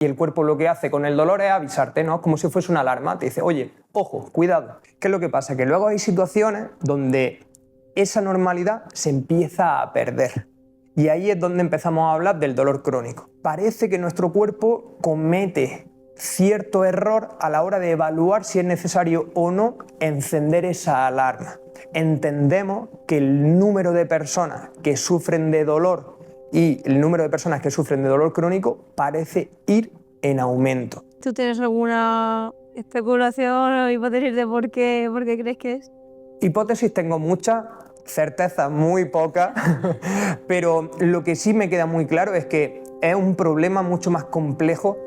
Y el cuerpo lo que hace con el dolor es avisarte, ¿no? Como si fuese una alarma. Te dice, oye, ojo, cuidado. ¿Qué es lo que pasa? Que luego hay situaciones donde esa normalidad se empieza a perder. Y ahí es donde empezamos a hablar del dolor crónico. Parece que nuestro cuerpo comete cierto error a la hora de evaluar si es necesario o no encender esa alarma. Entendemos que el número de personas que sufren de dolor y el número de personas que sufren de dolor crónico parece ir en aumento. ¿Tú tienes alguna especulación o hipótesis de por qué crees que es? Hipótesis tengo muchas, certezas muy pocas, pero lo que sí me queda muy claro es que es un problema mucho más complejo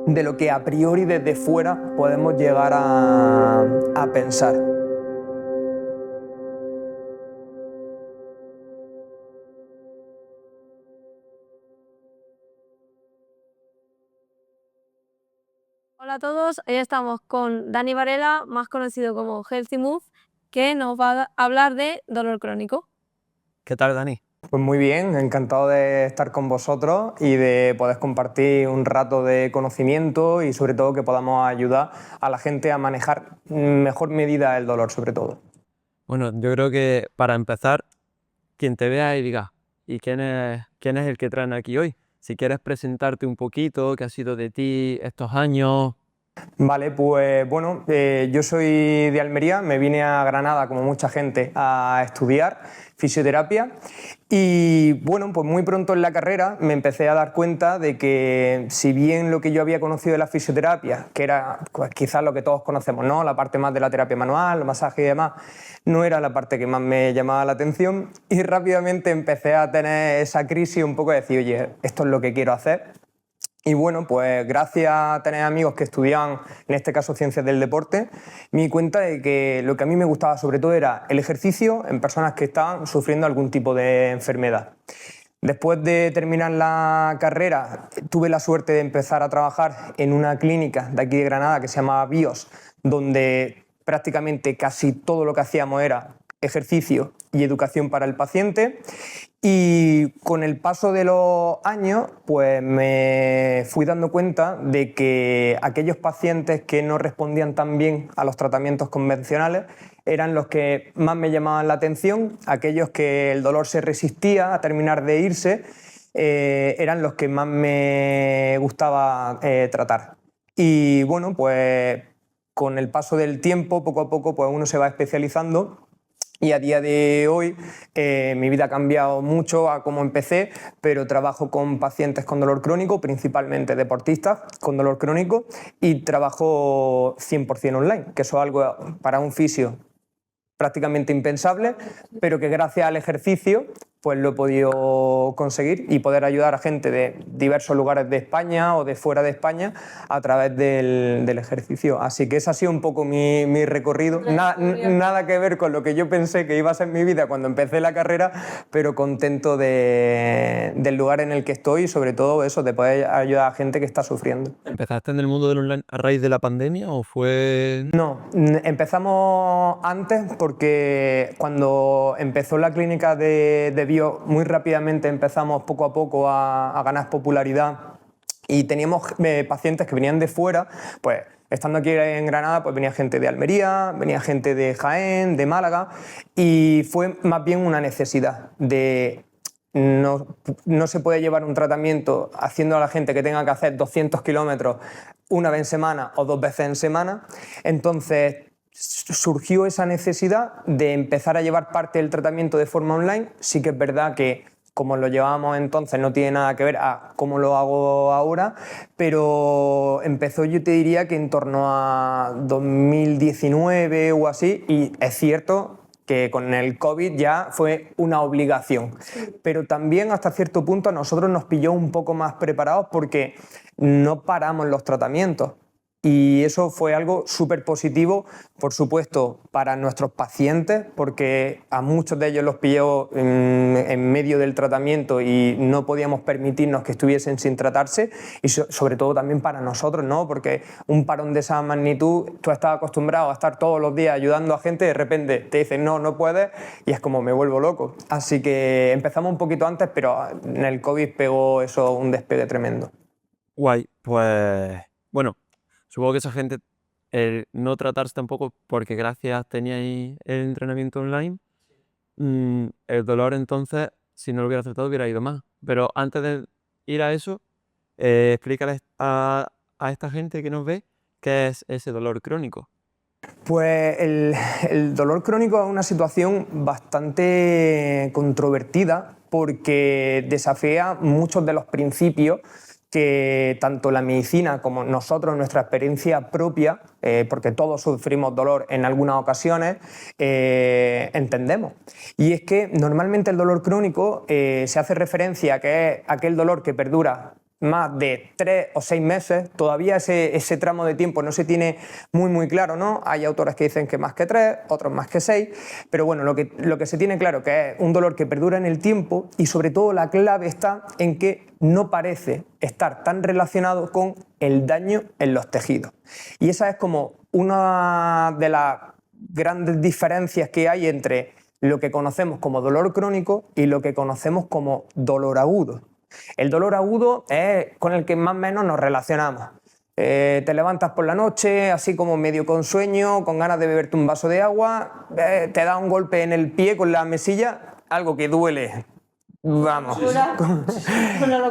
de lo que a priori desde fuera podemos llegar a pensar. Hola a todos, hoy estamos con Dani Varela, más conocido como Healthy Move, que nos va a hablar de dolor crónico. ¿Qué tal, Dani? Pues muy bien, encantado de estar con vosotros y de poder compartir un rato de conocimiento y sobre todo que podamos ayudar a la gente a manejar mejor medida el dolor sobre todo. Bueno, yo creo que para empezar, quien te vea y diga, ¿y quién es el que traen aquí hoy? Si quieres presentarte un poquito, qué ha sido de ti estos años. Vale, pues bueno, yo soy de Almería, me vine a Granada, como mucha gente, a estudiar fisioterapia y bueno, pues muy pronto en la carrera me empecé a dar cuenta de que si bien lo que yo había conocido de la fisioterapia, que era pues, quizás lo que todos conocemos, ¿no? La parte más de la terapia manual, el masaje y demás, no era la parte que más me llamaba la atención y rápidamente empecé a tener esa crisis un poco de decir, oye, esto es lo que quiero hacer. Y bueno, pues gracias a tener amigos que estudiaban, en este caso ciencias del deporte, me di cuenta de que lo que a mí me gustaba sobre todo era el ejercicio en personas que estaban sufriendo algún tipo de enfermedad. Después de terminar la carrera, tuve la suerte de empezar a trabajar en una clínica de aquí de Granada que se llamaba BIOS, donde prácticamente casi todo lo que hacíamos era ejercicio y educación para el paciente. Y con el paso de los años, pues me fui dando cuenta de que aquellos pacientes que no respondían tan bien a los tratamientos convencionales eran los que más me llamaban la atención, aquellos que el dolor se resistía a terminar de irse, eran los que más me gustaba tratar. Y bueno, pues con el paso del tiempo, poco a poco, pues uno se va especializando. Y a día de hoy mi vida ha cambiado mucho a cómo empecé, pero trabajo con pacientes con dolor crónico, principalmente deportistas con dolor crónico, y trabajo 100% online, que eso es algo para un fisio prácticamente impensable, pero que gracias al ejercicio pues lo he podido conseguir y poder ayudar a gente de diversos lugares de España o de fuera de España a través del ejercicio. Así que ese ha sido un poco mi recorrido. Nada que ver con lo que yo pensé que iba a ser mi vida cuando empecé la carrera, pero contento del lugar en el que estoy y sobre todo eso, de poder ayudar a gente que está sufriendo. ¿Empezaste en el mundo del online a raíz de la pandemia o fue...? No, empezamos antes porque cuando empezó la clínica de Bio, muy rápidamente empezamos poco a poco a ganar popularidad y teníamos pacientes que venían de fuera, pues estando aquí en Granada, pues venía gente de Almería, venía gente de Jaén, de Málaga y fue más bien una necesidad de... No se puede llevar un tratamiento haciendo a la gente que tenga que hacer 200 kilómetros una vez en semana o 2 veces en semana. Entonces surgió esa necesidad de empezar a llevar parte del tratamiento de forma online. Sí que es verdad que como lo llevábamos entonces no tiene nada que ver a cómo lo hago ahora, pero empezó yo te diría que en torno a 2019 o así, y es cierto que con el COVID ya fue una obligación. Pero también hasta cierto punto a nosotros nos pilló un poco más preparados porque no paramos los tratamientos. Y eso fue algo súper positivo, por supuesto, para nuestros pacientes, porque a muchos de ellos los pilló en medio del tratamiento y no podíamos permitirnos que estuviesen sin tratarse, y sobre todo también para nosotros, ¿no? Porque un parón de esa magnitud, tú estás acostumbrado a estar todos los días ayudando a gente y de repente te dicen no, no puedes, y es como me vuelvo loco. Así que empezamos un poquito antes, pero en el COVID pegó eso un despegue tremendo. Guay. Pues, bueno, supongo que esa gente, el no tratarse tampoco, porque gracias teníais el entrenamiento online, el dolor entonces, si no lo hubiera tratado, hubiera ido más. Pero antes de ir a eso, explícales a esta gente que nos ve qué es ese dolor crónico. Pues el dolor crónico es una situación bastante controvertida porque desafía muchos de los principios que tanto la medicina como nosotros, nuestra experiencia propia, porque todos sufrimos dolor en algunas ocasiones, entendemos. Y es que normalmente el dolor crónico se hace referencia a que es aquel dolor que perdura más de 3 o 6 meses, todavía ese tramo de tiempo no se tiene muy claro, ¿no? Hay autores que dicen que más que 3, otros más que 6, pero bueno, lo que se tiene claro que es un dolor que perdura en el tiempo y sobre todo la clave está en que no parece estar tan relacionado con el daño en los tejidos. Y esa es como una de las grandes diferencias que hay entre lo que conocemos como dolor crónico y lo que conocemos como dolor agudo. El dolor agudo es con el que más o menos nos relacionamos. Te levantas por la noche, así como medio con sueño, con ganas de beberte un vaso de agua, te da un golpe en el pie con la mesilla, algo que duele. Vamos.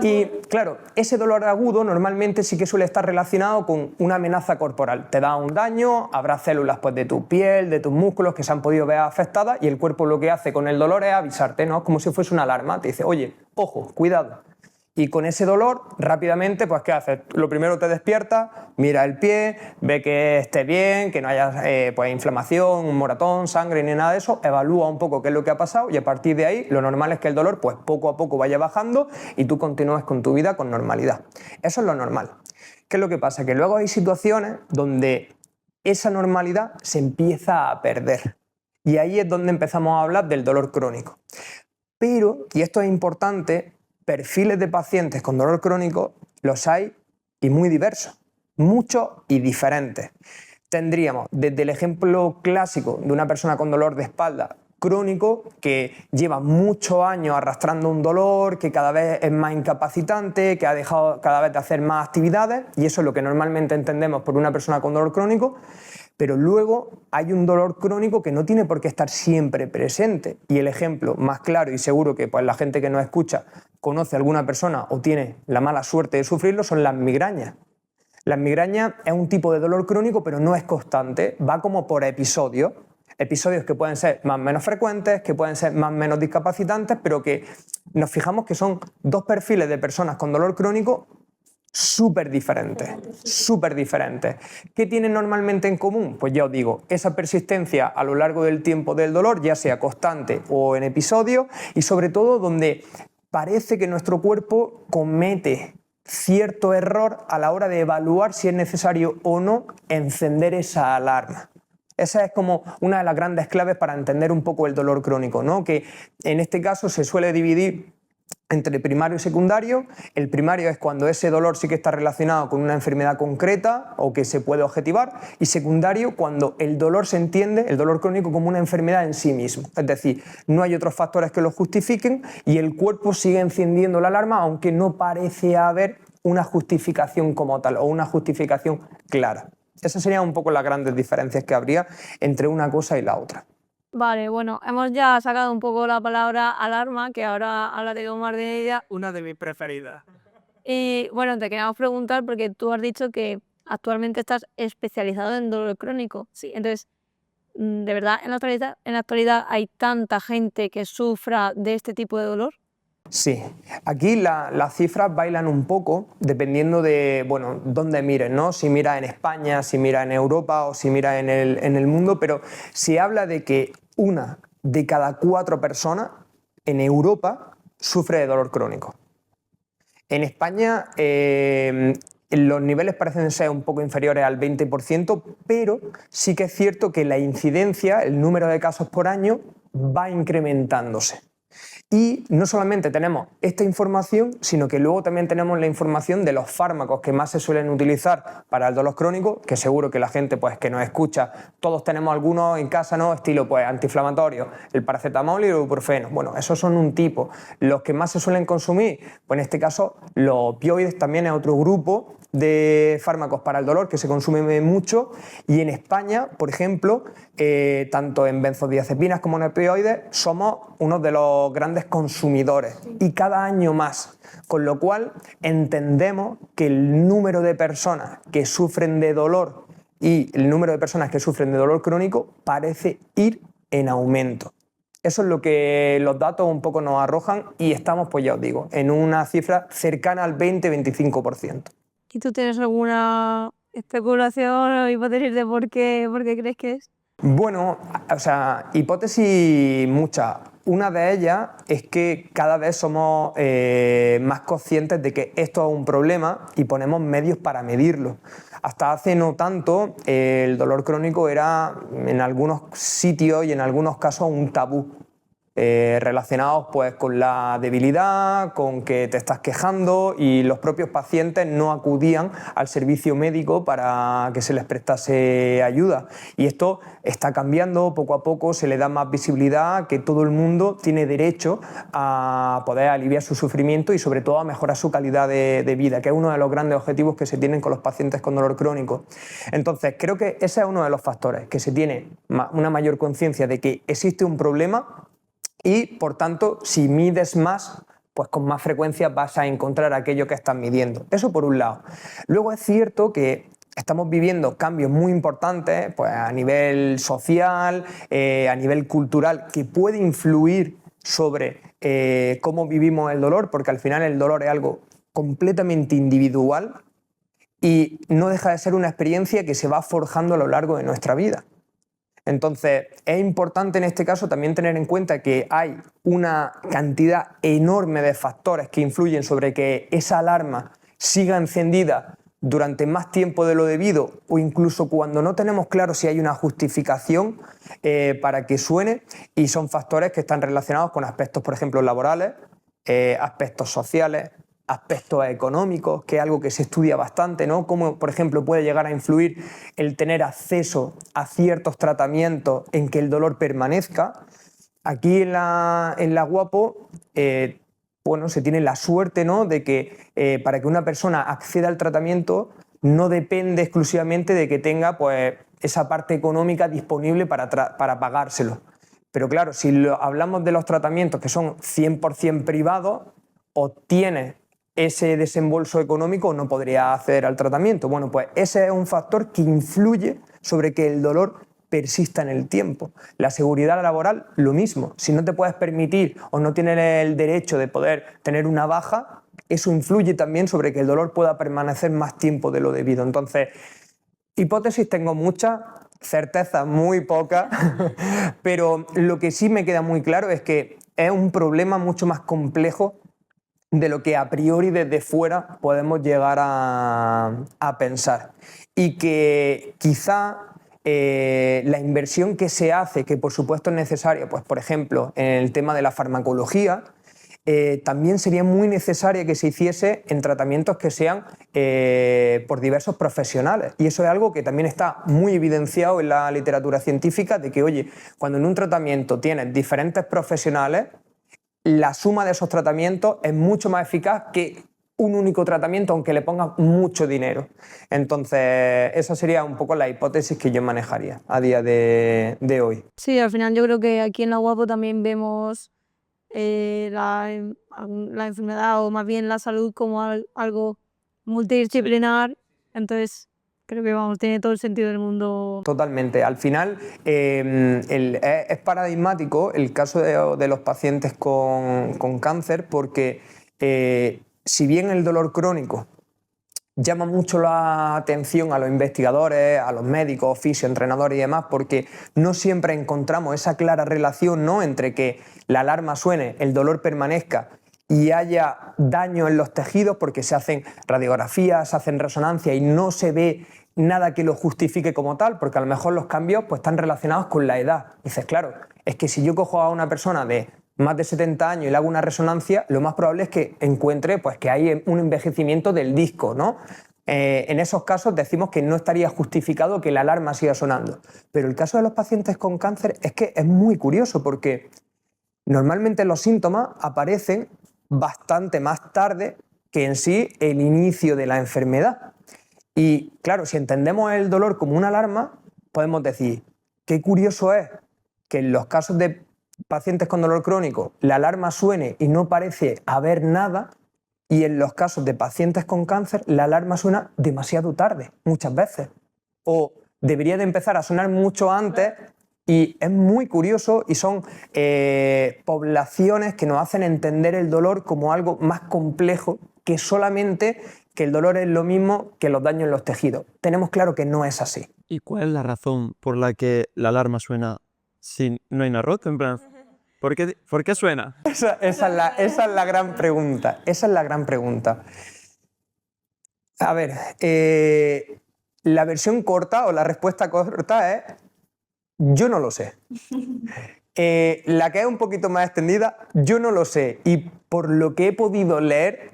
Y claro, ese dolor agudo normalmente sí que suele estar relacionado con una amenaza corporal. Te da un daño, habrá células pues, de tu piel, de tus músculos que se han podido ver afectadas y el cuerpo lo que hace con el dolor es avisarte, ¿no? Es como si fuese una alarma. Te dice, oye, ojo, cuidado. Y con ese dolor, rápidamente, pues ¿qué haces? Lo primero te despiertas, mira el pie, ve que esté bien, que no haya pues, inflamación, un moratón, sangre ni nada de eso, evalúa un poco qué es lo que ha pasado y a partir de ahí lo normal es que el dolor pues poco a poco vaya bajando y tú continúes con tu vida con normalidad. Eso es lo normal. ¿Qué es lo que pasa? Que luego hay situaciones donde esa normalidad se empieza a perder y ahí es donde empezamos a hablar del dolor crónico. Pero, y esto es importante, perfiles de pacientes con dolor crónico los hay y muy diversos, muchos y diferentes. Tendríamos desde el ejemplo clásico de una persona con dolor de espalda crónico que lleva muchos años arrastrando un dolor, que cada vez es más incapacitante, que ha dejado cada vez de hacer más actividades y eso es lo que normalmente entendemos por una persona con dolor crónico. Pero luego hay un dolor crónico que no tiene por qué estar siempre presente. Y el ejemplo más claro y seguro que pues, la gente que nos escucha conoce a alguna persona o tiene la mala suerte de sufrirlo son las migrañas. Las migrañas es un tipo de dolor crónico pero no es constante, va como por episodios. Episodios que pueden ser más o menos frecuentes, que pueden ser más o menos discapacitantes, pero que nos fijamos que son dos perfiles de personas con dolor crónico súper diferentes. ¿Qué tienen normalmente en común? Pues ya os digo, esa persistencia a lo largo del tiempo del dolor, ya sea constante o en episodios, y sobre todo donde parece que nuestro cuerpo comete cierto error a la hora de evaluar si es necesario o no encender esa alarma. Esa es como una de las grandes claves para entender un poco el dolor crónico, ¿no? Que en este caso se suele dividir entre primario y secundario. El primario es cuando ese dolor sí que está relacionado con una enfermedad concreta o que se puede objetivar, y secundario cuando el dolor se entiende, el dolor crónico, como una enfermedad en sí mismo. Es decir, no hay otros factores que lo justifiquen y el cuerpo sigue encendiendo la alarma aunque no parece haber una justificación como tal o una justificación clara. Esas serían un poco las grandes diferencias que habría entre una cosa y la otra. Vale, bueno, hemos ya sacado un poco la palabra alarma, que ahora hablaré más de ella. Una de mis preferidas. Y bueno, te queríamos preguntar porque tú has dicho que actualmente estás especializado en dolor crónico. Sí. Entonces, ¿de verdad en la actualidad hay tanta gente que sufra de este tipo de dolor? Sí, aquí las cifras bailan un poco dependiendo de, bueno, dónde mires, ¿no? Si miras en España, si miras en Europa o si miras en el mundo, pero se habla de que 1 de cada 4 personas en Europa sufre de dolor crónico. En España los niveles parecen ser un poco inferiores al 20%, pero sí que es cierto que la incidencia, el número de casos por año, va incrementándose. Y no solamente tenemos esta información, sino que luego también tenemos la información de los fármacos que más se suelen utilizar para el dolor crónico, que seguro que la gente pues, que nos escucha, todos tenemos algunos en casa, ¿no? Estilo pues, antiinflamatorio, el paracetamol y el ibuprofeno. Bueno, esos son un tipo. Los que más se suelen consumir, pues en este caso los opioides también es otro grupo de fármacos para el dolor que se consume mucho, y en España, por ejemplo, tanto en benzodiazepinas como en opioides somos uno de los grandes consumidores, y cada año más, con lo cual entendemos que el número de personas que sufren de dolor y el número de personas que sufren de dolor crónico parece ir en aumento. Eso es lo que los datos un poco nos arrojan, y estamos, pues ya os digo, en una cifra cercana al 20-25%. ¿Y tú tienes alguna especulación o hipótesis de por qué crees que es? Bueno, o sea, hipótesis muchas. Una de ellas es que cada vez somos más conscientes de que esto es un problema y ponemos medios para medirlo. Hasta hace no tanto, el dolor crónico era en algunos sitios y en algunos casos un tabú. Relacionados pues con la debilidad, con que te estás quejando, y los propios pacientes no acudían al servicio médico para que se les prestase ayuda. Y esto está cambiando poco a poco, se le da más visibilidad, que todo el mundo tiene derecho a poder aliviar su sufrimiento y sobre todo a mejorar su calidad de vida, que es uno de los grandes objetivos que se tienen con los pacientes con dolor crónico. Entonces creo que ese es uno de los factores, que se tiene una mayor conciencia de que existe un problema. Y, por tanto, si mides más, pues con más frecuencia vas a encontrar aquello que estás midiendo. Eso por un lado. Luego es cierto que estamos viviendo cambios muy importantes pues, a nivel social, a nivel cultural, que puede influir sobre cómo vivimos el dolor, porque al final el dolor es algo completamente individual y no deja de ser una experiencia que se va forjando a lo largo de nuestra vida. Entonces, es importante en este caso también tener en cuenta que hay una cantidad enorme de factores que influyen sobre que esa alarma siga encendida durante más tiempo de lo debido, o incluso cuando no tenemos claro si hay una justificación para que suene, y son factores que están relacionados con aspectos, por ejemplo, laborales, aspectos sociales, aspectos económicos, que es algo que se estudia bastante, ¿no? Cómo, por ejemplo, puede llegar a influir el tener acceso a ciertos tratamientos en que el dolor permanezca. Aquí en la Guapo, bueno, se tiene la suerte, ¿no?, de que para que una persona acceda al tratamiento no depende exclusivamente de que tenga pues, esa parte económica disponible para pagárselo. Pero claro, si hablamos de los tratamientos que son 100% privados, o tienes ese desembolso económico, no podría acceder al tratamiento. Bueno, pues ese es un factor que influye sobre que el dolor persista en el tiempo. La seguridad laboral, lo mismo. Si no te puedes permitir o no tienes el derecho de poder tener una baja, eso influye también sobre que el dolor pueda permanecer más tiempo de lo debido. Entonces, hipótesis tengo muchas, certezas muy pocas, pero lo que sí me queda muy claro es que es un problema mucho más complejo de lo que a priori desde fuera podemos llegar a pensar, y que quizá la inversión que se hace, que por supuesto es necesaria, pues por ejemplo en el tema de la farmacología, también sería muy necesaria que se hiciese en tratamientos que sean por diversos profesionales, y eso es algo que también está muy evidenciado en la literatura científica, de que oye, cuando en un tratamiento tienes diferentes profesionales, la suma de esos tratamientos es mucho más eficaz que un único tratamiento, aunque le pongas mucho dinero. Entonces, esa sería un poco la hipótesis que yo manejaría a día de hoy. Sí, al final yo creo que aquí en la Guapo también vemos la enfermedad, o más bien la salud, como algo multidisciplinar. Entonces, creo que vamos, tiene todo el sentido del mundo. Totalmente. Al final es paradigmático el caso de los pacientes con cáncer, porque si bien el dolor crónico llama mucho la atención a los investigadores, a los médicos, fisioentrenadores y demás, porque no siempre encontramos esa clara relación, ¿no?, entre que la alarma suene, el dolor permanezca y haya daño en los tejidos, porque se hacen radiografías, se hacen resonancias y no se ve nada que lo justifique como tal, porque a lo mejor los cambios pues, están relacionados con la edad. Dices, claro, es que si yo cojo a una persona de más de 70 años y le hago una resonancia, lo más probable es que encuentre pues, que hay un envejecimiento del disco, ¿no? En esos casos decimos que no estaría justificado que la alarma siga sonando. Pero el caso de los pacientes con cáncer es que es muy curioso porque normalmente los síntomas aparecen bastante más tarde que en sí el inicio de la enfermedad. Y claro, si entendemos el dolor como una alarma, podemos decir, qué curioso es que en los casos de pacientes con dolor crónico la alarma suene y no parece haber nada, y en los casos de pacientes con cáncer la alarma suena demasiado tarde, muchas veces. O debería de empezar a sonar mucho antes, y es muy curioso y son poblaciones que nos hacen entender el dolor como algo más complejo que solamente que el dolor es lo mismo que los daños en los tejidos. Tenemos claro que no es así. ¿Y cuál es la razón por la que la alarma suena si no hay nada roto? En plan, ¿por qué suena? Esa es la gran pregunta. Esa es la gran pregunta. A ver, la versión corta o la respuesta corta es: yo no lo sé. La que es un poquito más extendida, yo no lo sé. Y por lo que he podido leer,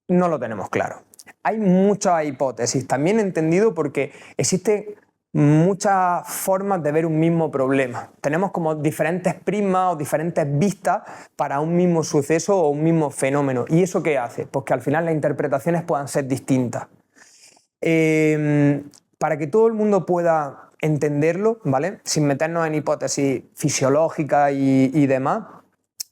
no lo tenemos claro. Hay muchas hipótesis, también entendido porque existen muchas formas de ver un mismo problema. Tenemos como diferentes prismas o diferentes vistas para un mismo suceso o un mismo fenómeno. ¿Y eso qué hace? Pues que al final las interpretaciones puedan ser distintas. Para que todo el mundo pueda entenderlo, ¿vale? Sin meternos en hipótesis fisiológicas y demás,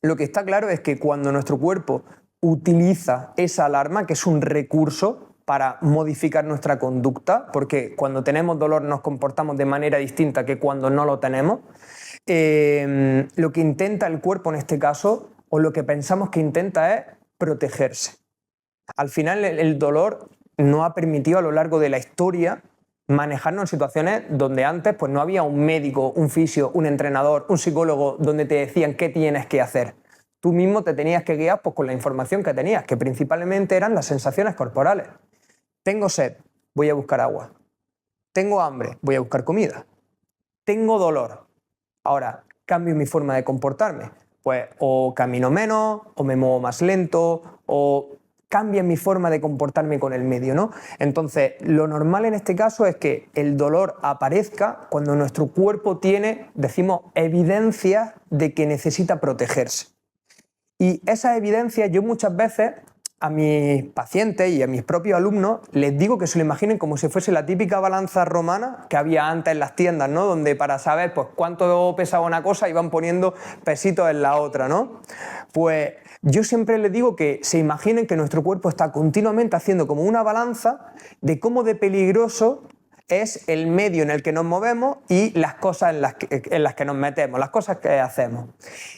lo que está claro es que cuando nuestro cuerpo utiliza esa alarma, que es un recurso para modificar nuestra conducta, porque cuando tenemos dolor nos comportamos de manera distinta que cuando no lo tenemos, lo que intenta el cuerpo en este caso, o lo que pensamos que intenta, es protegerse. Al final el dolor nos ha permitido a lo largo de la historia manejarnos en situaciones donde antes pues, no había un médico, un fisio, un entrenador, un psicólogo donde te decían qué tienes que hacer. Tú mismo te tenías que guiar pues, con la información que tenías, que principalmente eran las sensaciones corporales. Tengo sed, voy a buscar agua. Tengo hambre, voy a buscar comida. Tengo dolor. Ahora, cambio mi forma de comportarme. Pues o camino menos, o me muevo más lento, o cambia mi forma de comportarme con el medio, ¿no? Entonces, lo normal en este caso es que el dolor aparezca cuando nuestro cuerpo tiene, decimos, evidencias de que necesita protegerse. Y esas evidencias yo muchas veces a mis pacientes y a mis propios alumnos les digo que se lo imaginen como si fuese la típica balanza romana que había antes en las tiendas, ¿no? Donde para saber pues, cuánto pesaba una cosa iban poniendo pesitos en la otra, ¿no? Pues yo siempre les digo que se imaginen que nuestro cuerpo está continuamente haciendo como una balanza de cómo de peligroso es el medio en el que nos movemos y las cosas en las que nos metemos, las cosas que hacemos.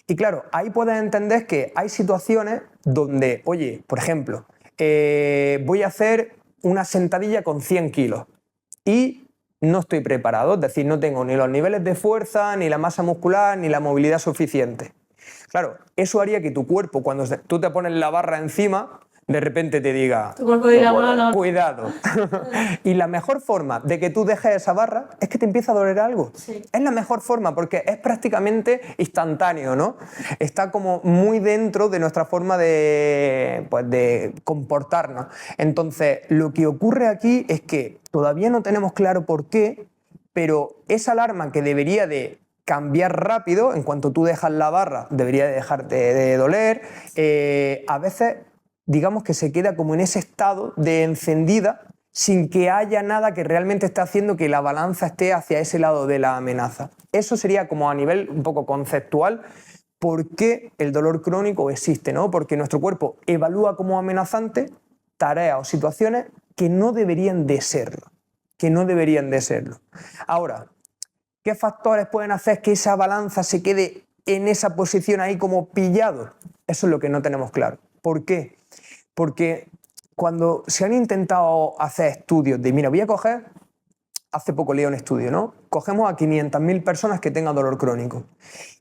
Y claro, ahí puedes entender que hay situaciones donde, oye, por ejemplo, voy a hacer una sentadilla con 100 kilos y no estoy preparado, es decir, no tengo ni los niveles de fuerza, ni la masa muscular, ni la movilidad suficiente. Claro, eso haría que tu cuerpo, cuando tú te pones la barra encima, de repente te diga, cuidado. Y la mejor forma de que tú dejes esa barra es que te empiece a doler algo. Sí. Es la mejor forma porque es prácticamente instantáneo, ¿no? Está como muy dentro de nuestra forma de comportarnos. Entonces, lo que ocurre aquí es que todavía no tenemos claro por qué, pero esa alarma que debería de cambiar rápido, en cuanto tú dejas la barra, debería de dejar de doler, a veces digamos que se queda como en ese estado de encendida sin que haya nada que realmente esté haciendo que la balanza esté hacia ese lado de la amenaza. Eso sería como a nivel un poco conceptual por qué el dolor crónico existe, ¿no? Porque nuestro cuerpo evalúa como amenazante tareas o situaciones que no deberían de serlo, Ahora, ¿qué factores pueden hacer que esa balanza se quede en esa posición ahí como pillado? Eso es lo que no tenemos claro. ¿Por qué? Porque cuando se han intentado hacer estudios de, mira, voy a coger, hace poco leí un estudio, ¿no? Cogemos a 500.000 personas que tengan dolor crónico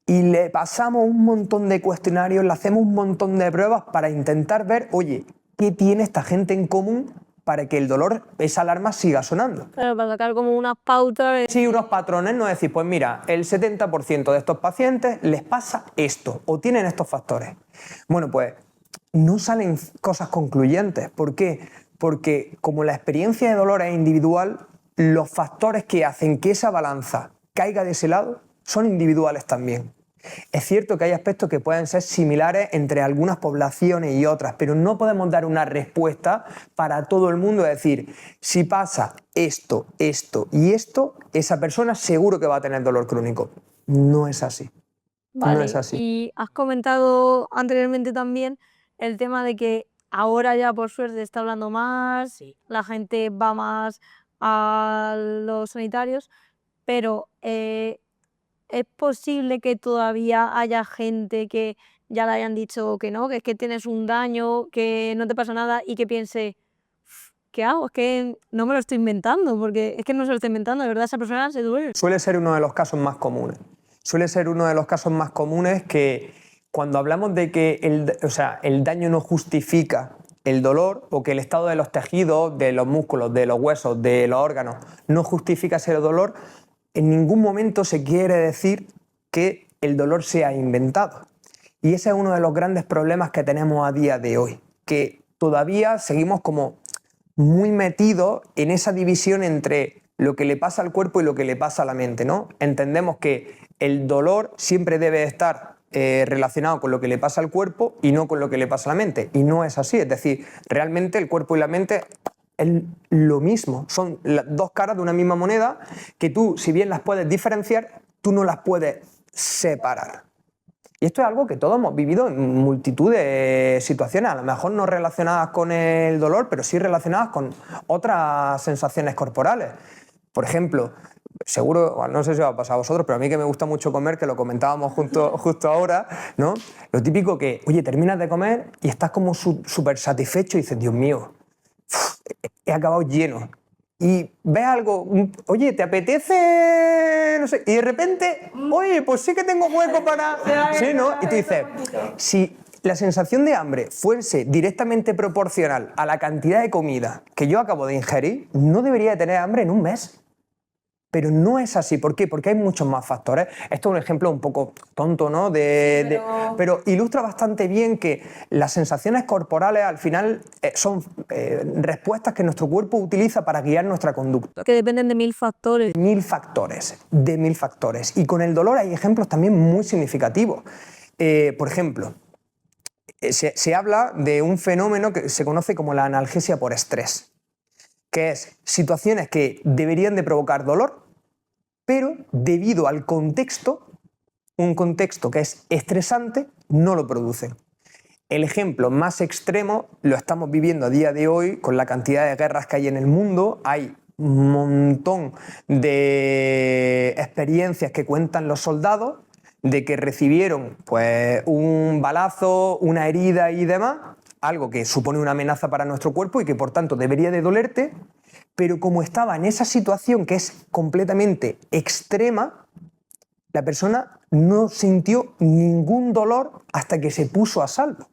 y le pasamos un montón de cuestionarios, le hacemos un montón de pruebas para intentar ver, oye, ¿qué tiene esta gente en común para que el dolor, esa alarma siga sonando. Claro, para sacar como unas pautas. Sí, unos patrones, no decir, pues mira, el 70% de estos pacientes les pasa esto o tienen estos factores. Bueno, pues no salen cosas concluyentes. ¿Por qué? Porque como la experiencia de dolor es individual, los factores que hacen que esa balanza caiga de ese lado son individuales también. Es cierto que hay aspectos que pueden ser similares entre algunas poblaciones y otras, pero no podemos dar una respuesta para todo el mundo, es decir, si pasa esto, esto y esto, esa persona seguro que va a tener dolor crónico. No es así. Vale, No es así. y has comentado anteriormente también el tema de que ahora ya por suerte se está hablando más, la gente va más a los sanitarios, pero es posible que todavía haya gente que ya le hayan dicho que no, que es que tienes un daño, que no te pasa nada y que piense, ¿qué hago? Es que no me lo estoy inventando, porque es que no se lo estoy inventando, de verdad esa persona se duele. Suele ser uno de los casos más comunes. Suele ser uno de los casos más comunes que cuando hablamos de que el daño no justifica el dolor o que el estado de los tejidos, de los músculos, de los huesos, de los órganos no justifica ese dolor, en ningún momento se quiere decir que el dolor sea inventado. Y ese es uno de los grandes problemas que tenemos a día de hoy, que todavía seguimos como muy metidos en esa división entre lo que le pasa al cuerpo y lo que le pasa a la mente, ¿no? Entendemos que el dolor siempre debe estar relacionado con lo que le pasa al cuerpo y no con lo que le pasa a la mente. Y no es así, es decir, realmente el cuerpo y la mente es lo mismo, son las dos caras de una misma moneda que tú, si bien las puedes diferenciar, tú no las puedes separar. Y esto es algo que todos hemos vivido en multitud de situaciones, a lo mejor no relacionadas con el dolor, pero sí relacionadas con otras sensaciones corporales. Por ejemplo, seguro, no sé si os ha pasado a vosotros, pero a mí que me gusta mucho comer, que lo comentábamos justo ahora, ¿no? Lo típico que, oye, terminas de comer y estás como súper satisfecho y dices, Dios mío, he acabado lleno. Y ves algo, oye, ¿te apetece? No sé, y de repente, oye, pues sí que tengo hueco para... Sí, ¿no? Y tú dices, si la sensación de hambre fuese directamente proporcional a la cantidad de comida que yo acabo de ingerir, no debería de tener hambre en un mes. Pero no es así. ¿Por qué? Porque hay muchos más factores. Esto es un ejemplo un poco tonto, ¿no? Pero ilustra bastante bien que las sensaciones corporales al final son respuestas que nuestro cuerpo utiliza para guiar nuestra conducta. Que dependen de 1000 factores. De mil factores. Y con el dolor hay ejemplos también muy significativos. Por ejemplo, se habla de un fenómeno que se conoce como la analgesia por estrés, que es situaciones que deberían de provocar dolor, pero debido al contexto, un contexto que es estresante, no lo producen. El ejemplo más extremo lo estamos viviendo a día de hoy con la cantidad de guerras que hay en el mundo. Hay un montón de experiencias que cuentan los soldados de que recibieron pues, un balazo, una herida y demás, algo que supone una amenaza para nuestro cuerpo y que por tanto debería de dolerte, pero como estaba en esa situación que es completamente extrema, la persona no sintió ningún dolor hasta que se puso a salvo.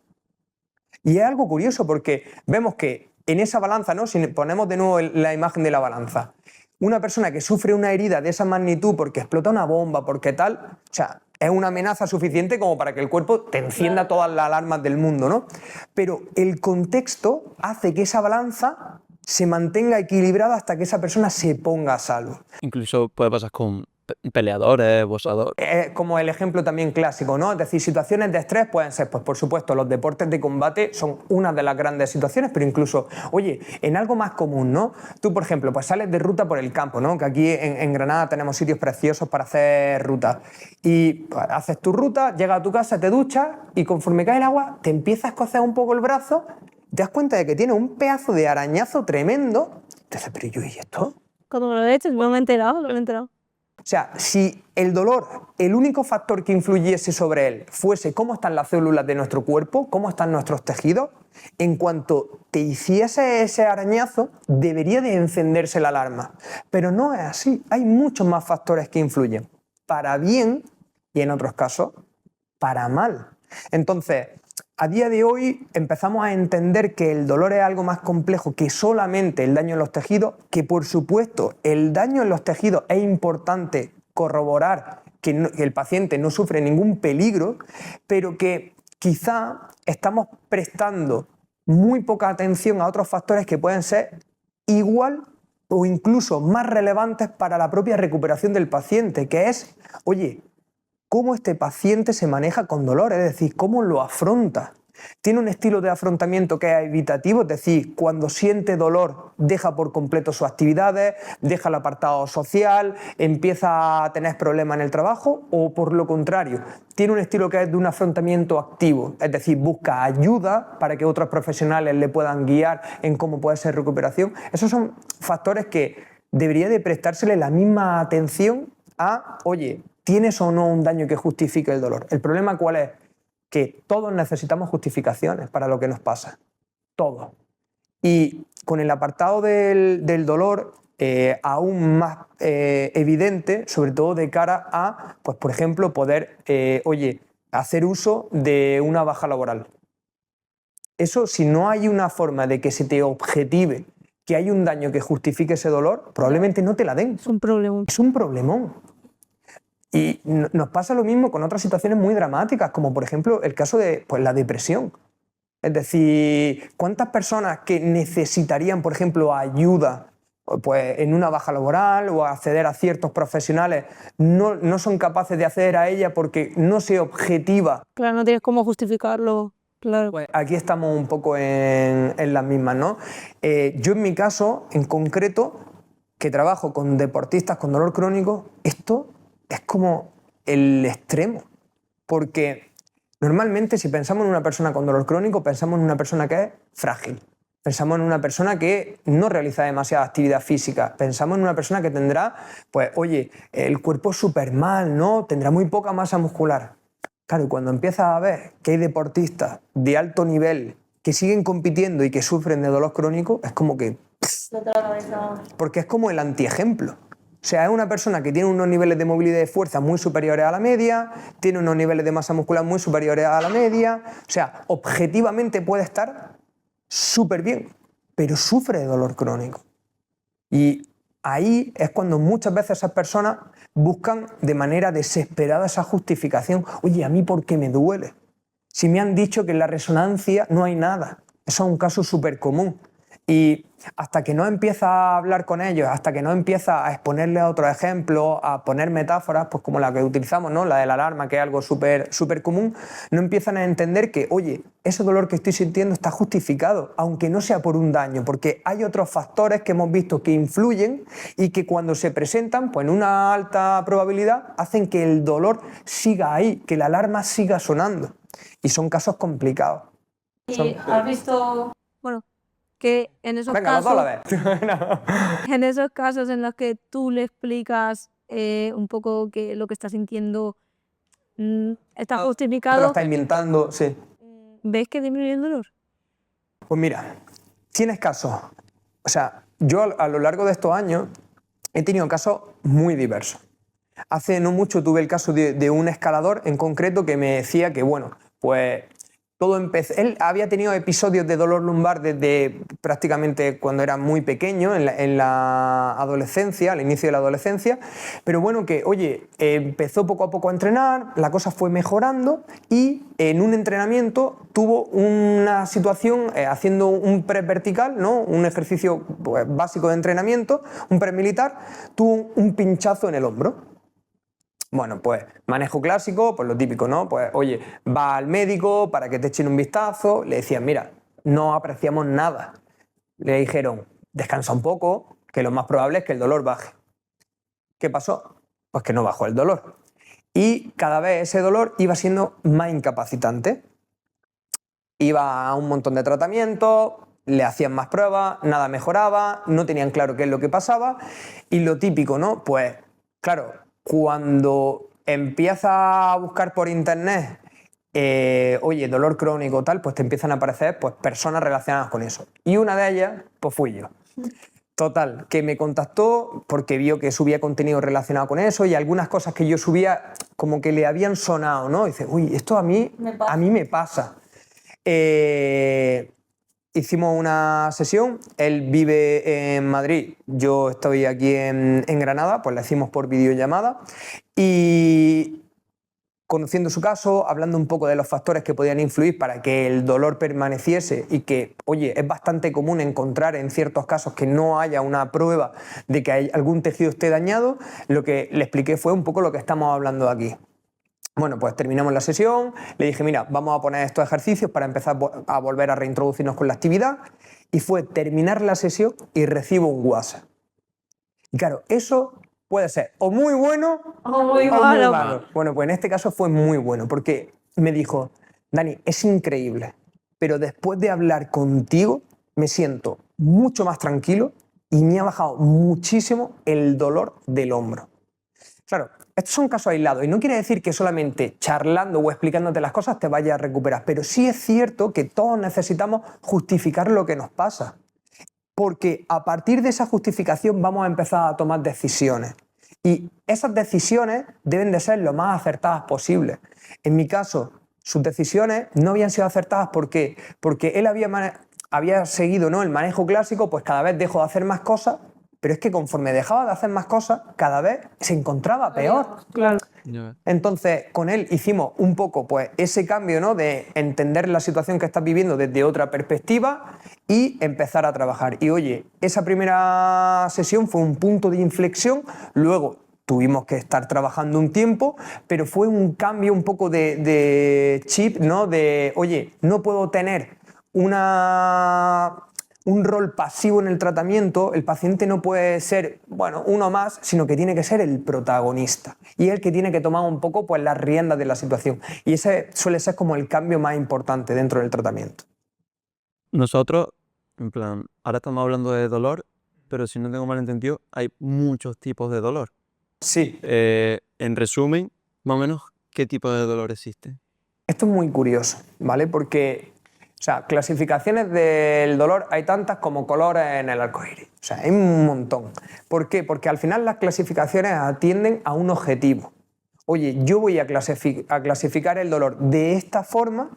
Y es algo curioso porque vemos que en esa balanza, ¿no? Si ponemos de nuevo la imagen de la balanza, una persona que sufre una herida de esa magnitud porque explota una bomba, porque tal, o sea, es una amenaza suficiente como para que el cuerpo te encienda todas las alarmas del mundo, ¿no? Pero el contexto hace que esa balanza se mantenga equilibrada hasta que esa persona se ponga a salvo. Incluso puede pasar con peleadores, boxeadores. Es como el ejemplo también clásico, ¿no? Es decir, situaciones de estrés pueden ser, pues por supuesto, los deportes de combate son una de las grandes situaciones, pero incluso, oye, en algo más común, ¿no? Tú, por ejemplo, pues sales de ruta por el campo, ¿no? Que aquí en Granada tenemos sitios preciosos para hacer rutas. Y pues, haces tu ruta, llegas a tu casa, te duchas y conforme cae el agua te empiezas a escocer un poco el brazo, te das cuenta de que tiene un pedazo de arañazo tremendo. Te dices, pero yo, ¿y esto? Cuando lo he hecho, no me he enterado, O sea, si el dolor, el único factor que influyese sobre él fuese cómo están las células de nuestro cuerpo, cómo están nuestros tejidos, en cuanto te hiciese ese arañazo, debería de encenderse la alarma. Pero no es así. Hay muchos más factores que influyen. Para bien y en otros casos, para mal. Entonces, a día de hoy empezamos a entender que el dolor es algo más complejo que solamente el daño en los tejidos, que por supuesto el daño en los tejidos es importante corroborar que el paciente no sufre ningún peligro, pero que quizá estamos prestando muy poca atención a otros factores que pueden ser igual o incluso más relevantes para la propia recuperación del paciente, que es, oye, cómo este paciente se maneja con dolor, es decir, cómo lo afronta. Tiene un estilo de afrontamiento que es evitativo, es decir, cuando siente dolor deja por completo sus actividades, deja el apartado social, empieza a tener problemas en el trabajo, o por lo contrario, tiene un estilo que es de un afrontamiento activo, es decir, busca ayuda para que otros profesionales le puedan guiar en cómo puede ser recuperación. Esos son factores que debería de prestársele la misma atención a, oye, ¿tienes o no un daño que justifique el dolor? El problema ¿cuál es? Que todos necesitamos justificaciones para lo que nos pasa. Todos. Y con el apartado del dolor aún más evidente, sobre todo de cara a, pues por ejemplo, poder, hacer uso de una baja laboral. Eso, si no hay una forma de que se te objetive que hay un daño que justifique ese dolor, probablemente no te la den. Es un problema. Es un problemón. Y nos pasa lo mismo con otras situaciones muy dramáticas, como por ejemplo el caso de la depresión. Es decir, ¿cuántas personas que necesitarían, por ejemplo, ayuda pues, en una baja laboral o acceder a ciertos profesionales no son capaces de acceder a ella porque no se objetiva? Claro, no tienes cómo justificarlo. Claro. Pues aquí estamos un poco en las mismas, ¿no? Yo en mi caso, en concreto, que trabajo con deportistas con dolor crónico, esto es como el extremo, porque normalmente si pensamos en una persona con dolor crónico, pensamos en una persona que es frágil, pensamos en una persona que no realiza demasiada actividad física, pensamos en una persona que tendrá, pues oye, el cuerpo súper mal, ¿no? Tendrá muy poca masa muscular. Claro, y cuando empiezas a ver que hay deportistas de alto nivel que siguen compitiendo y que sufren de dolor crónico, es como que... Porque es como el antiejemplo. O sea, es una persona que tiene unos niveles de movilidad y de fuerza muy superiores a la media, tiene unos niveles de masa muscular muy superiores a la media, o sea, objetivamente puede estar súper bien, pero sufre de dolor crónico. Y ahí es cuando muchas veces esas personas buscan de manera desesperada esa justificación. Oye, ¿a mí por qué me duele? Si me han dicho que en la resonancia no hay nada. Eso es un caso súper común. Y hasta que no empieza a hablar con ellos, hasta que no empieza a exponerles otros ejemplos, a poner metáforas, pues como la que utilizamos, ¿no? La de la alarma, que es algo súper común, no empiezan a entender que, oye, ese dolor que estoy sintiendo está justificado, aunque no sea por un daño, porque hay otros factores que hemos visto que influyen y que cuando se presentan, pues en una alta probabilidad, hacen que el dolor siga ahí, que la alarma siga sonando. Y son casos complicados. ¿Y has visto, bueno, que en esos Venga, los dos a la vez. en esos casos en los que tú le explicas un poco que lo que está sintiendo está Te lo justificado, está inventando, sí. ¿ves que disminuye el dolor? Pues mira, tienes casos. O sea, yo a lo largo de estos años he tenido casos muy diversos. Hace no mucho tuve el caso de un escalador en concreto que me decía que, bueno, pues todo empezó. Él había tenido episodios de dolor lumbar desde prácticamente cuando era muy pequeño, en la adolescencia, al inicio de la adolescencia, pero bueno, que, oye, empezó poco a poco a entrenar, la cosa fue mejorando y en un entrenamiento tuvo una situación haciendo un press vertical, ¿no? Un ejercicio pues, básico de entrenamiento, un press militar, tuvo un pinchazo en el hombro. Bueno, pues manejo clásico, pues lo típico, ¿no? Pues oye, va al médico para que te echen un vistazo, le decían, mira, no apreciamos nada. Le dijeron, descansa un poco, que lo más probable es que el dolor baje. ¿Qué pasó? Pues que no bajó el dolor. Y cada vez ese dolor iba siendo más incapacitante. Iba a un montón de tratamientos, le hacían más pruebas, nada mejoraba, no tenían claro qué es lo que pasaba. Y lo típico, ¿no? Pues, claro, cuando empiezas a buscar por internet, oye, dolor crónico tal, pues te empiezan a aparecer pues, personas relacionadas con eso. Y una de ellas, pues fui yo. Total, que me contactó porque vio que subía contenido relacionado con eso y algunas cosas que yo subía como que le habían sonado, ¿no? Y dice, uy, esto a mí me pasa. Hicimos una sesión, él vive en Madrid, yo estoy aquí en Granada, pues la hicimos por videollamada y conociendo su caso, hablando un poco de los factores que podían influir para que el dolor permaneciese y que, oye, es bastante común encontrar en ciertos casos que no haya una prueba de que algún tejido esté dañado, lo que le expliqué fue un poco lo que estamos hablando aquí. Bueno, pues terminamos la sesión, le dije, mira, vamos a poner estos ejercicios para empezar a volver a reintroducirnos con la actividad, y fue terminar la sesión y recibo un WhatsApp. Y claro, eso puede ser o muy bueno O muy o muy malo. malo. Bueno, pues en este caso fue muy bueno, porque me dijo, Dani, es increíble, pero después de hablar contigo me siento mucho más tranquilo y me ha bajado muchísimo el dolor del hombro. Claro, estos son casos aislados y no quiere decir que solamente charlando o explicándote las cosas te vayas a recuperar, pero sí es cierto que todos necesitamos justificar lo que nos pasa, porque a partir de esa justificación vamos a empezar a tomar decisiones y esas decisiones deben de ser lo más acertadas posible. En mi caso, sus decisiones no habían sido acertadas porque él había seguido, ¿no?, el manejo clásico, pues cada vez dejó de hacer más cosas. Pero es que conforme dejaba de hacer más cosas, cada vez se encontraba peor. Claro. Entonces, con él hicimos un poco pues, ese cambio, ¿no?, de entender la situación que estás viviendo desde otra perspectiva y empezar a trabajar. Y oye, esa primera sesión fue un punto de inflexión, luego tuvimos que estar trabajando un tiempo, pero fue un cambio un poco de chip, ¿no?, de, oye, no puedo tener un rol pasivo en el tratamiento, el paciente no puede ser, bueno, uno más, sino que tiene que ser el protagonista y el que tiene que tomar un poco pues, las riendas de la situación. Y ese suele ser como el cambio más importante dentro del tratamiento. Nosotros, en plan, ahora estamos hablando de dolor, pero si no tengo mal entendido, hay muchos tipos de dolor. Sí. En resumen, más o menos, ¿qué tipo de dolor existe? Esto es muy curioso, ¿vale? Porque, o sea, clasificaciones del dolor hay tantas como colores en el arcoíris. O sea, hay un montón. ¿Por qué? Porque al final las clasificaciones atienden a un objetivo. Oye, yo voy a clasificar el dolor de esta forma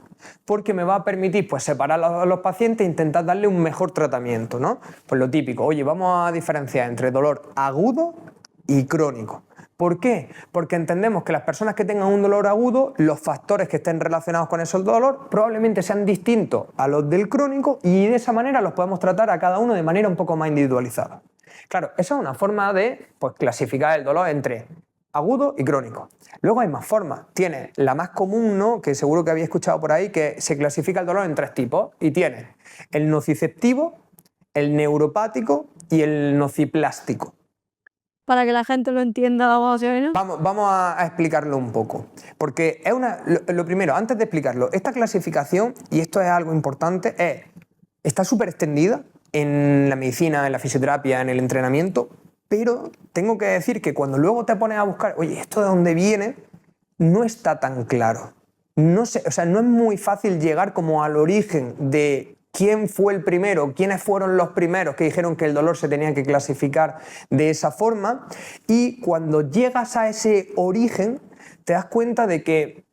porque me va a permitir pues, separar a los pacientes e intentar darle un mejor tratamiento, ¿no? Pues lo típico, oye, vamos a diferenciar entre dolor agudo y crónico. ¿Por qué? Porque entendemos que las personas que tengan un dolor agudo, los factores que estén relacionados con ese dolor probablemente sean distintos a los del crónico y de esa manera los podemos tratar a cada uno de manera un poco más individualizada. Claro, esa es una forma de pues, clasificar el dolor entre agudo y crónico. Luego hay más formas. Tienes la más común, ¿no?, que seguro que habéis escuchado por ahí, que se clasifica el dolor en 3 tipos y tienes el nociceptivo, el neuropático y el nociplástico. Para que la gente lo entienda, vamos a ver, ¿no? Vamos a explicarlo un poco, porque es lo primero, antes de explicarlo, esta clasificación, y esto es algo importante, está súper extendida en la medicina, en la fisioterapia, en el entrenamiento, pero tengo que decir que cuando luego te pones a buscar, oye, ¿esto de dónde viene? No está tan claro. No sé, o sea, no es muy fácil llegar como al origen de quién fue el primero, quiénes fueron los primeros que dijeron que el dolor se tenía que clasificar de esa forma, y cuando llegas a ese origen te das cuenta de que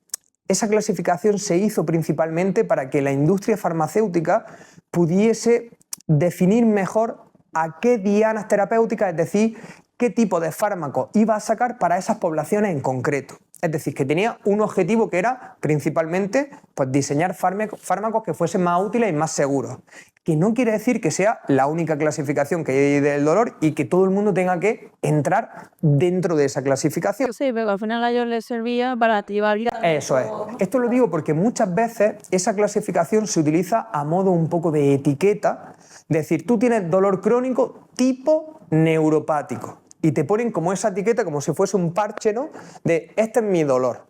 esa clasificación se hizo principalmente para que la industria farmacéutica pudiese definir mejor a qué dianas terapéuticas, es decir, qué tipo de fármaco iba a sacar para esas poblaciones en concreto. Es decir, que tenía un objetivo que era principalmente pues, diseñar fármacos que fuesen más útiles y más seguros. Que no quiere decir que sea la única clasificación que hay del dolor y que todo el mundo tenga que entrar dentro de esa clasificación. Sí, pero al final a ellos les servía para activar. Eso es. Esto lo digo porque muchas veces esa clasificación se utiliza a modo un poco de etiqueta. Es decir, tú tienes dolor crónico tipo neuropático. Y te ponen como esa etiqueta, como si fuese un parche, ¿no?, de este es mi dolor.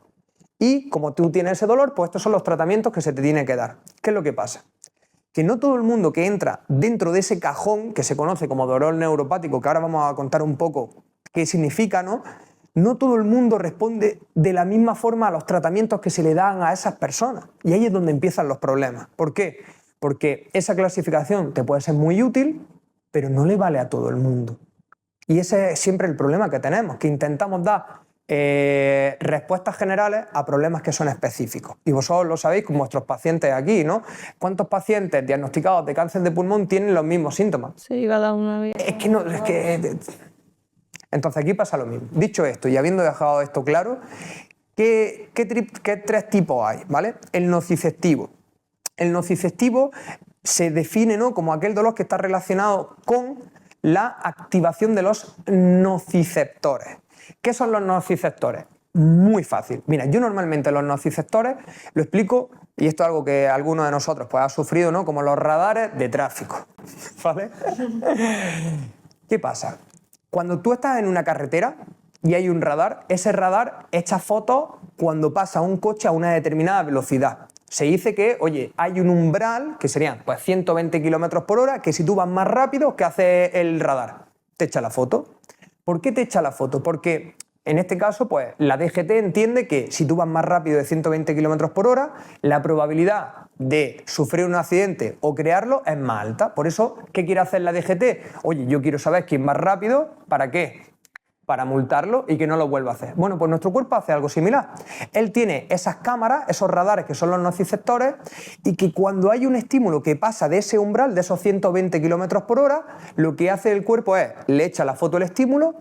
Y como tú tienes ese dolor, pues estos son los tratamientos que se te tienen que dar. ¿Qué es lo que pasa? Que no todo el mundo que entra dentro de ese cajón que se conoce como dolor neuropático, que ahora vamos a contar un poco qué significa, ¿no? No todo el mundo responde de la misma forma a los tratamientos que se le dan a esas personas. Y ahí es donde empiezan los problemas. ¿Por qué? Porque esa clasificación te puede ser muy útil, pero no le vale a todo el mundo. Y ese es siempre el problema que tenemos, que intentamos dar respuestas generales a problemas que son específicos. Y vosotros lo sabéis con vuestros pacientes aquí, ¿no? ¿Cuántos pacientes diagnosticados de cáncer de pulmón tienen los mismos síntomas? Sí, cada una. Es que no, es que... Entonces aquí pasa lo mismo. Dicho esto y habiendo dejado esto claro, ¿qué tres tipos hay? ¿Vale? El nociceptivo. El nociceptivo se define, ¿no?, como aquel dolor que está relacionado con la activación de los nociceptores. ¿Qué son los nociceptores? Muy fácil. Mira, yo normalmente los nociceptores lo explico, y esto es algo que alguno de nosotros pues, ha sufrido, ¿no?, como los radares de tráfico. ¿Vale? ¿Qué pasa? Cuando tú estás en una carretera y hay un radar, ese radar echa fotos cuando pasa un coche a una determinada velocidad. Se dice que, oye, hay un umbral, que serían pues 120 km/h, que si tú vas más rápido, ¿qué hace el radar? Te echa la foto. ¿Por qué te echa la foto? Porque en este caso, pues la DGT entiende que si tú vas más rápido de 120 km/h, la probabilidad de sufrir un accidente o crearlo es más alta. Por eso, ¿qué quiere hacer la DGT? Oye, yo quiero saber quién va rápido, ¿para qué? Para multarlo y que no lo vuelva a hacer. Bueno, pues nuestro cuerpo hace algo similar. Él tiene esas cámaras, esos radares que son los nociceptores, y que cuando hay un estímulo que pasa de ese umbral, de esos 120 km/h, lo que hace el cuerpo es, le echa la foto al estímulo,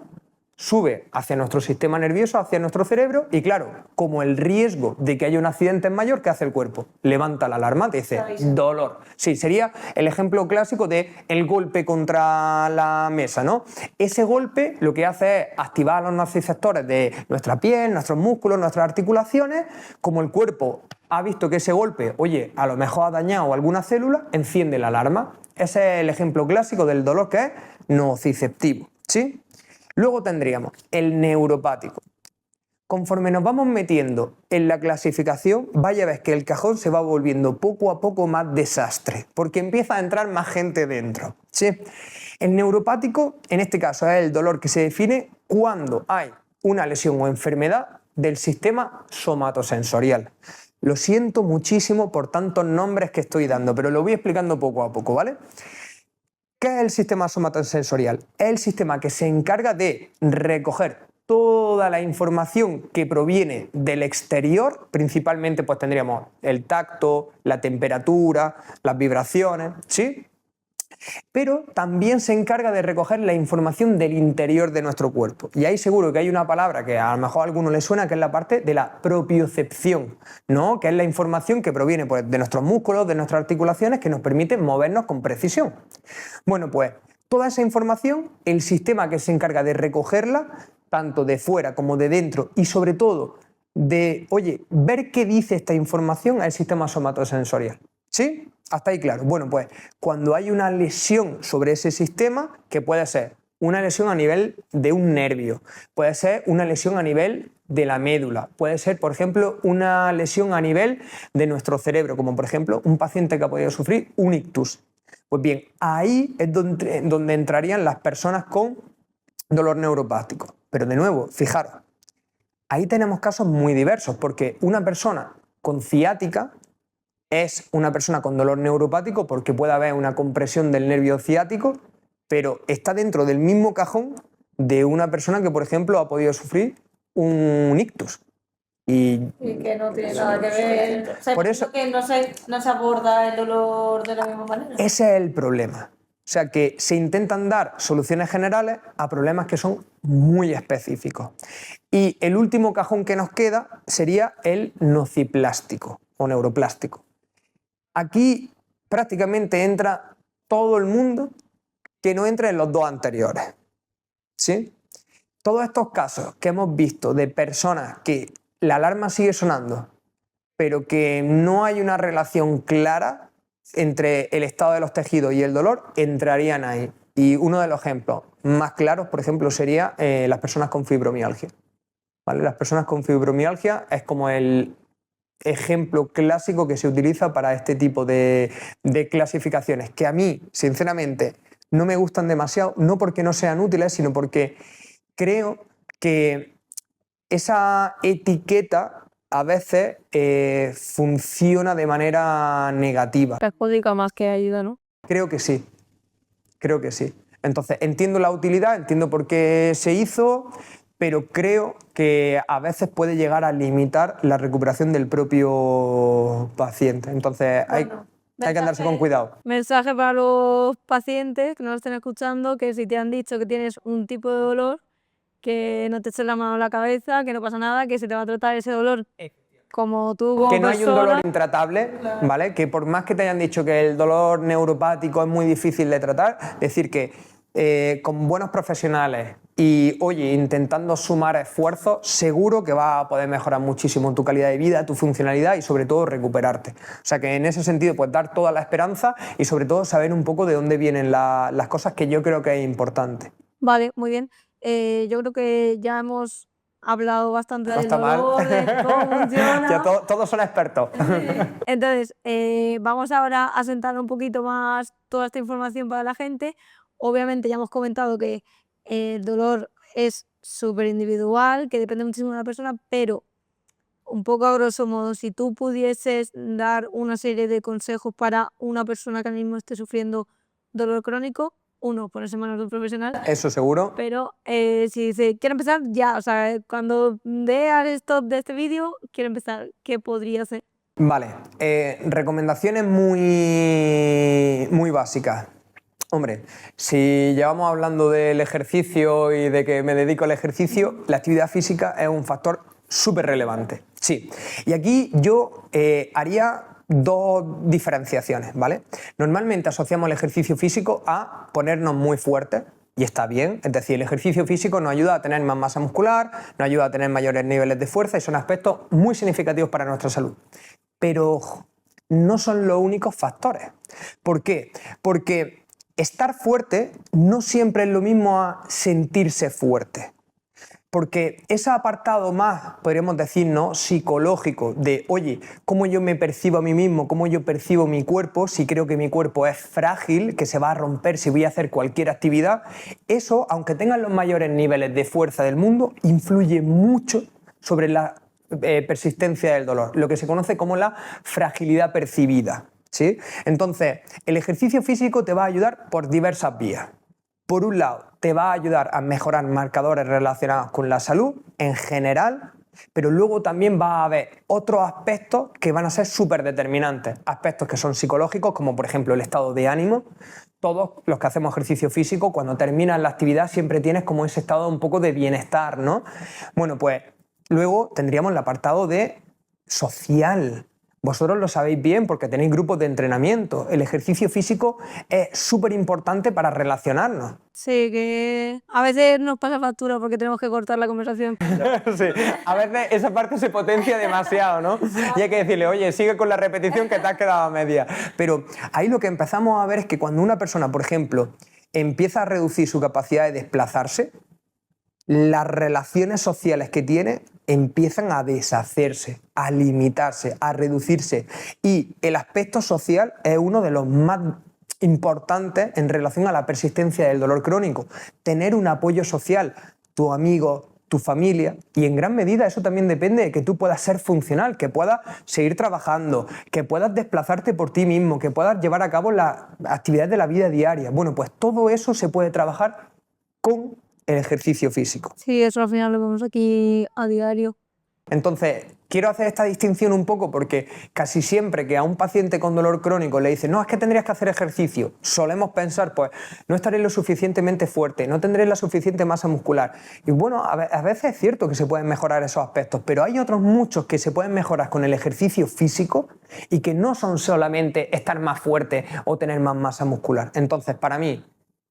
sube hacia nuestro sistema nervioso, hacia nuestro cerebro, y claro, como el riesgo de que haya un accidente es mayor, ¿qué hace el cuerpo? Levanta la alarma, te dice dolor. Sí, sería el ejemplo clásico de el golpe contra la mesa, ¿no? Ese golpe lo que hace es activar los nociceptores de nuestra piel, nuestros músculos, nuestras articulaciones. Como el cuerpo ha visto que ese golpe, oye, a lo mejor ha dañado alguna célula, enciende la alarma. Ese es el ejemplo clásico del dolor que es nociceptivo, ¿sí? Luego tendríamos el neuropático. Conforme nos vamos metiendo en la clasificación, vaya a ver que el cajón se va volviendo poco a poco más desastre, porque empieza a entrar más gente dentro, ¿sí? El neuropático, en este caso, es el dolor que se define cuando hay una lesión o enfermedad del sistema somatosensorial. Lo siento muchísimo por tantos nombres que estoy dando, pero lo voy explicando poco a poco, ¿vale? ¿Qué es el sistema somatosensorial? Es el sistema que se encarga de recoger toda la información que proviene del exterior, principalmente pues tendríamos el tacto, la temperatura, las vibraciones, ¿sí? Pero también se encarga de recoger la información del interior de nuestro cuerpo. Y ahí seguro que hay una palabra que a lo mejor a alguno le suena, que es la parte de la propiocepción, ¿no? Que es la información que proviene pues, de nuestros músculos, de nuestras articulaciones, que nos permiten movernos con precisión. Bueno, pues toda esa información, el sistema que se encarga de recogerla, tanto de fuera como de dentro, y sobre todo de, oye, ver qué dice esta información, es el sistema somatosensorial. ¿Sí? Hasta ahí claro. Bueno, pues cuando hay una lesión sobre ese sistema, que puede ser una lesión a nivel de un nervio, puede ser una lesión a nivel de la médula, puede ser, por ejemplo, una lesión a nivel de nuestro cerebro, como por ejemplo un paciente que ha podido sufrir un ictus. Pues bien, ahí es donde entrarían las personas con dolor neuropático. Pero de nuevo, fijaros, ahí tenemos casos muy diversos, porque una persona con ciática es una persona con dolor neuropático porque puede haber una compresión del nervio ciático, pero está dentro del mismo cajón de una persona que, por ejemplo, ha podido sufrir un ictus. Y que no tiene nada que ver. O sea, por eso, que no se aborda el dolor de la misma manera. Ese es el problema. O sea, que se intentan dar soluciones generales a problemas que son muy específicos. Y el último cajón que nos queda sería el nociplástico o neuroplástico. Aquí prácticamente entra todo el mundo que no entra en los dos anteriores, ¿sí? Todos estos casos que hemos visto de personas que la alarma sigue sonando, pero que no hay una relación clara entre el estado de los tejidos y el dolor, entrarían ahí. Y uno de los ejemplos más claros, por ejemplo, sería las personas con fibromialgia, ¿vale? Las personas con fibromialgia es como el ejemplo clásico que se utiliza para este tipo de clasificaciones, que a mí, sinceramente, no me gustan demasiado, no porque no sean útiles, sino porque creo que esa etiqueta a veces funciona de manera negativa. Perjudica más que ayuda, ¿no? Creo que sí, creo que sí. Entonces, entiendo la utilidad, entiendo por qué se hizo, pero creo que a veces puede llegar a limitar la recuperación del propio paciente. Entonces hay que andarse con cuidado. Mensaje para los pacientes que no lo estén escuchando, que si te han dicho que tienes un tipo de dolor, que no te eches la mano a la cabeza, que no pasa nada, que se te va a tratar ese dolor como tú como Que no hay un dolor persona. intratable, ¿vale? Que por más que te hayan dicho que el dolor neuropático es muy difícil de tratar, decir que con buenos profesionales y, oye, intentando sumar esfuerzos, seguro que vas a poder mejorar muchísimo tu calidad de vida, tu funcionalidad y sobre todo recuperarte. O sea que en ese sentido, pues dar toda la esperanza y sobre todo saber un poco de dónde vienen las cosas, que yo creo que es importante. Vale, muy bien. Yo creo que ya hemos hablado bastante No del está mal. dolor, de cómo funciona. Ya todos son expertos. Entonces, vamos ahora a sentar un poquito más toda esta información para la gente. Obviamente ya hemos comentado que el dolor es súper individual, que depende muchísimo de la persona, pero un poco a grosso modo, si tú pudieses dar una serie de consejos para una persona que ahora mismo esté sufriendo dolor crónico, uno, ponerse en manos de un profesional, Eso seguro. pero si dice, quiero empezar ya, o sea, cuando dé al stop de este vídeo, quiero empezar, ¿qué podría hacer? Vale, recomendaciones muy básicas. Hombre, si llevamos hablando del ejercicio y de que me dedico al ejercicio, la actividad física es un factor súper relevante. Sí, y aquí yo haría dos diferenciaciones, ¿vale? Normalmente asociamos el ejercicio físico a ponernos muy fuertes, y está bien, es decir, el ejercicio físico nos ayuda a tener más masa muscular, nos ayuda a tener mayores niveles de fuerza y son aspectos muy significativos para nuestra salud. Pero no son los únicos factores. ¿Por qué? Porque estar fuerte no siempre es lo mismo a sentirse fuerte. Porque ese apartado más, podríamos decir, ¿no?, psicológico de, oye, cómo yo me percibo a mí mismo, cómo yo percibo mi cuerpo, si creo que mi cuerpo es frágil, que se va a romper si voy a hacer cualquier actividad, eso, aunque tengan los mayores niveles de fuerza del mundo, influye mucho sobre la persistencia del dolor, lo que se conoce como la fragilidad percibida, ¿sí? Entonces, el ejercicio físico te va a ayudar por diversas vías. Por un lado, te va a ayudar a mejorar marcadores relacionados con la salud en general, pero luego también va a haber otros aspectos que van a ser súper determinantes, aspectos que son psicológicos, como por ejemplo el estado de ánimo. Todos los que hacemos ejercicio físico, cuando terminas la actividad siempre tienes como ese estado un poco de bienestar, ¿no? Bueno, pues luego tendríamos el apartado de social. Vosotros lo sabéis bien porque tenéis grupos de entrenamiento. El ejercicio físico es súper importante para relacionarnos. Sí, que a veces nos pasa factura porque tenemos que cortar la conversación. Sí, a veces esa parte se potencia demasiado, ¿no? Y hay que decirle, oye, sigue con la repetición que te has quedado a media. Pero ahí lo que empezamos a ver es que cuando una persona, por ejemplo, empieza a reducir su capacidad de desplazarse, las relaciones sociales que tiene empiezan a deshacerse, a limitarse, a reducirse. Y el aspecto social es uno de los más importantes en relación a la persistencia del dolor crónico. Tener un apoyo social, tu amigo, tu familia, y en gran medida eso también depende de que tú puedas ser funcional, que puedas seguir trabajando, que puedas desplazarte por ti mismo, que puedas llevar a cabo las actividades de la vida diaria. Bueno, pues todo eso se puede trabajar con el ejercicio físico. Sí, eso al final lo vemos aquí a diario. Entonces, quiero hacer esta distinción un poco porque casi siempre que a un paciente con dolor crónico le dicen, no, es que tendrías que hacer ejercicio, solemos pensar, pues, no estaré lo suficientemente fuerte, no tendré la suficiente masa muscular. Y bueno, a veces es cierto que se pueden mejorar esos aspectos, pero hay otros muchos que se pueden mejorar con el ejercicio físico y que no son solamente estar más fuerte o tener más masa muscular. Entonces, para mí,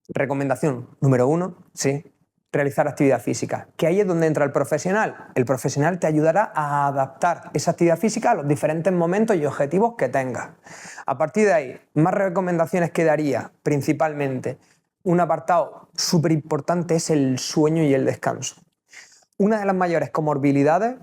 recomendación número 1, sí, realizar actividad física, que ahí es donde entra el profesional. El profesional te ayudará a adaptar esa actividad física a los diferentes momentos y objetivos que tengas. A partir de ahí, más recomendaciones que daría, principalmente, un apartado súper importante es el sueño y el descanso. Una de las mayores comorbilidades,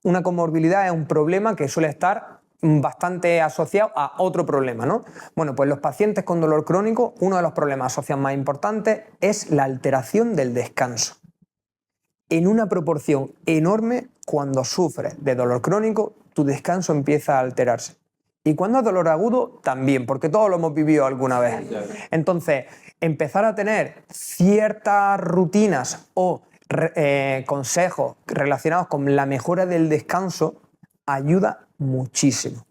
una comorbilidad es un problema que suele estar bastante asociado a otro problema, ¿no? Bueno, pues los pacientes con dolor crónico, uno de los problemas asociados más importantes es la alteración del descanso. En una proporción enorme, cuando sufres de dolor crónico, tu descanso empieza a alterarse. Y cuando es dolor agudo, también, porque todos lo hemos vivido alguna vez. Entonces, empezar a tener ciertas rutinas o consejos relacionados con la mejora del descanso ayuda muchísimo.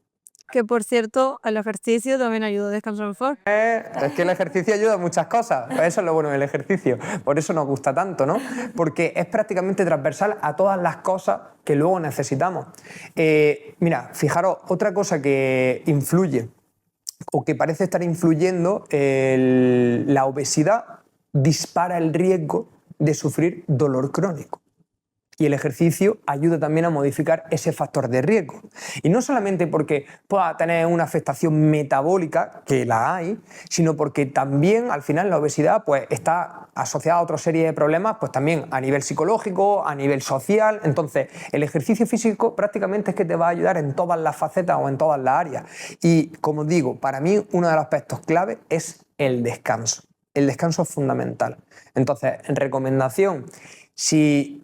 Que por cierto, el ejercicio también ayuda a descansar mejor. Es que el ejercicio ayuda a muchas cosas, eso es lo bueno del ejercicio, por eso nos gusta tanto, ¿no? Porque es prácticamente transversal a todas las cosas que luego necesitamos. Mira, fijaros, otra cosa que influye o que parece estar influyendo, la obesidad dispara el riesgo de sufrir dolor crónico. Y el ejercicio ayuda también a modificar ese factor de riesgo. Y no solamente porque pueda tener una afectación metabólica, que la hay, sino porque también al final la obesidad pues, está asociada a otra serie de problemas, pues también a nivel psicológico, a nivel social. Entonces, el ejercicio físico prácticamente es que te va a ayudar en todas las facetas o en todas las áreas. Y como digo, para mí uno de los aspectos clave es el descanso. El descanso es fundamental. Entonces, en recomendación, si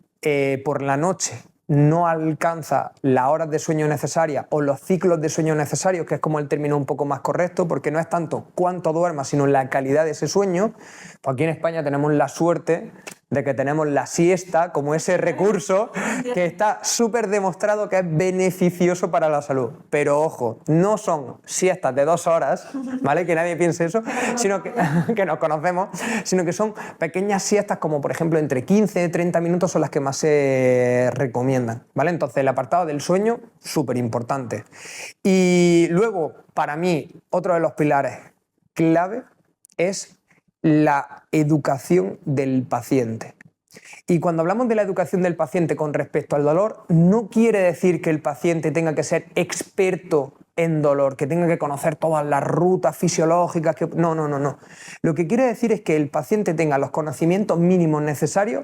por la noche no alcanza las horas de sueño necesarias o los ciclos de sueño necesarios, que es como el término un poco más correcto, porque no es tanto cuánto duermas, sino la calidad de ese sueño, pues aquí en España tenemos la suerte de que tenemos la siesta como ese recurso que está súper demostrado que es beneficioso para la salud. Pero ojo, no son siestas de 2 horas, ¿vale? Que nadie piense eso, sino que nos conocemos, sino que son pequeñas siestas como por ejemplo entre 15 y 30 minutos son las que más se recomiendan, ¿vale? Entonces el apartado del sueño, súper importante. Y luego, para mí, otro de los pilares clave es la educación del paciente. Y cuando hablamos de la educación del paciente con respecto al dolor, no quiere decir que el paciente tenga que ser experto en dolor, que tenga que conocer todas las rutas fisiológicas. No. Lo que quiere decir es que el paciente tenga los conocimientos mínimos necesarios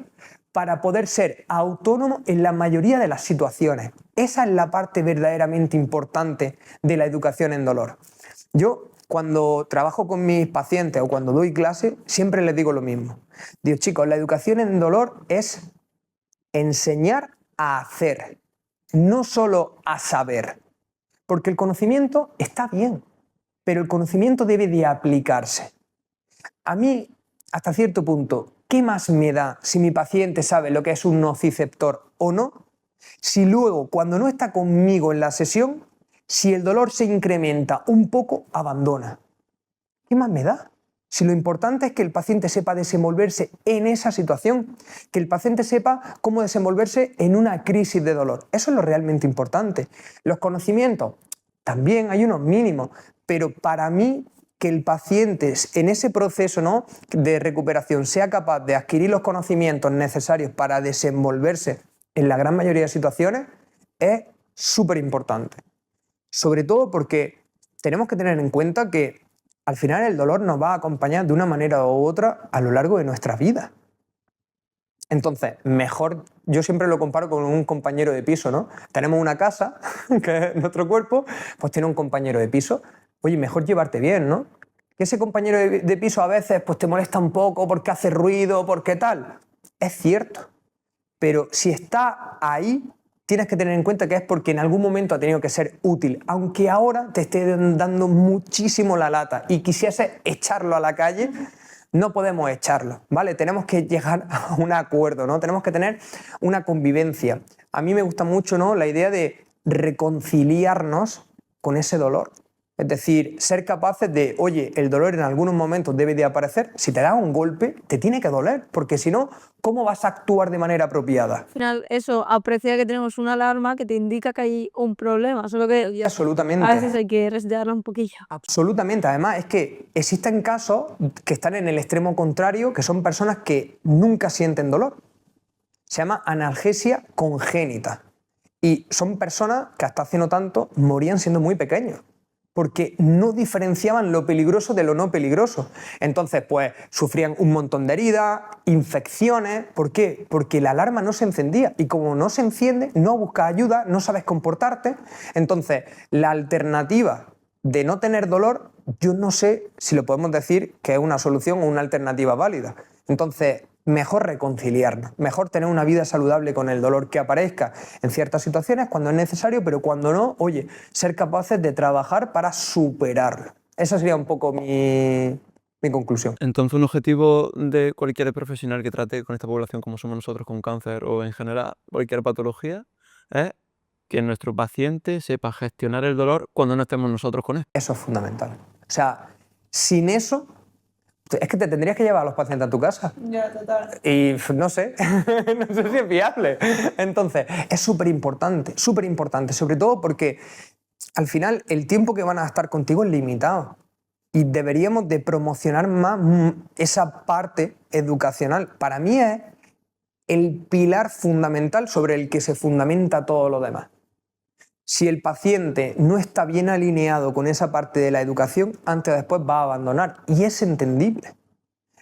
para poder ser autónomo en la mayoría de las situaciones. Esa es la parte verdaderamente importante de la educación en dolor. Yo, cuando trabajo con mis pacientes o cuando doy clase, siempre les digo lo mismo. Digo, chicos, la educación en dolor es enseñar a hacer, no solo a saber. Porque el conocimiento está bien, pero el conocimiento debe de aplicarse. A mí, hasta cierto punto, ¿qué más me da si mi paciente sabe lo que es un nociceptor o no? Si luego, cuando no está conmigo en la sesión, si el dolor se incrementa un poco, abandona. ¿Qué más me da? Si lo importante es que el paciente sepa desenvolverse en esa situación, que el paciente sepa cómo desenvolverse en una crisis de dolor. Eso es lo realmente importante. Los conocimientos, también hay unos mínimos, pero para mí que el paciente en ese proceso, ¿no?, de recuperación sea capaz de adquirir los conocimientos necesarios para desenvolverse en la gran mayoría de situaciones es súper importante. Sobre todo porque tenemos que tener en cuenta que al final el dolor nos va a acompañar de una manera u otra a lo largo de nuestra vida. Entonces, mejor, yo siempre lo comparo con un compañero de piso, ¿no? Tenemos una casa, que es nuestro cuerpo, pues tiene un compañero de piso. Oye, mejor llevarte bien, ¿no? Que ese compañero de piso a veces pues te molesta un poco porque hace ruido, porque tal. Es cierto. Pero si está ahí, tienes que tener en cuenta que es porque en algún momento ha tenido que ser útil, aunque ahora te esté dando muchísimo la lata y quisiese echarlo a la calle, no podemos echarlo, ¿vale? Tenemos que llegar a un acuerdo, ¿no? Tenemos que tener una convivencia. A mí me gusta mucho, ¿no?, la idea de reconciliarnos con ese dolor. Es decir, ser capaces de, oye, el dolor en algunos momentos debe de aparecer. Si te da un golpe, te tiene que doler, porque si no, ¿cómo vas a actuar de manera apropiada? Al final, eso, aprecia que tenemos una alarma que te indica que hay un problema, solo que ya Absolutamente. a veces hay que resetearla un poquillo. Absolutamente. Además, es que existen casos que están en el extremo contrario, que son personas que nunca sienten dolor. Se llama analgesia congénita. Y son personas que hasta hace no tanto morían siendo muy pequeños, porque no diferenciaban lo peligroso de lo no peligroso. Entonces, pues, sufrían un montón de heridas, infecciones. ¿Por qué? Porque la alarma no se encendía. Y como no se enciende, no buscas ayuda, no sabes comportarte. Entonces, la alternativa de no tener dolor, yo no sé si lo podemos decir que es una solución o una alternativa válida. Entonces, mejor reconciliarnos, mejor tener una vida saludable con el dolor que aparezca en ciertas situaciones cuando es necesario, pero cuando no, oye, ser capaces de trabajar para superarlo. Esa sería un poco mi mi conclusión. Entonces, un objetivo de cualquier profesional que trate con esta población como somos nosotros con cáncer o en general cualquier patología es que nuestro paciente sepa gestionar el dolor cuando no estemos nosotros con él. Eso es fundamental. O sea, sin eso, es que te tendrías que llevar a los pacientes a tu casa. Ya, total. Y no sé, no sé si es viable. Entonces, es súper importante, sobre todo porque al final el tiempo que van a estar contigo es limitado y deberíamos de promocionar más esa parte educacional. Para mí es el pilar fundamental sobre el que se fundamenta todo lo demás. Si el paciente no está bien alineado con esa parte de la educación, antes o después va a abandonar y es entendible.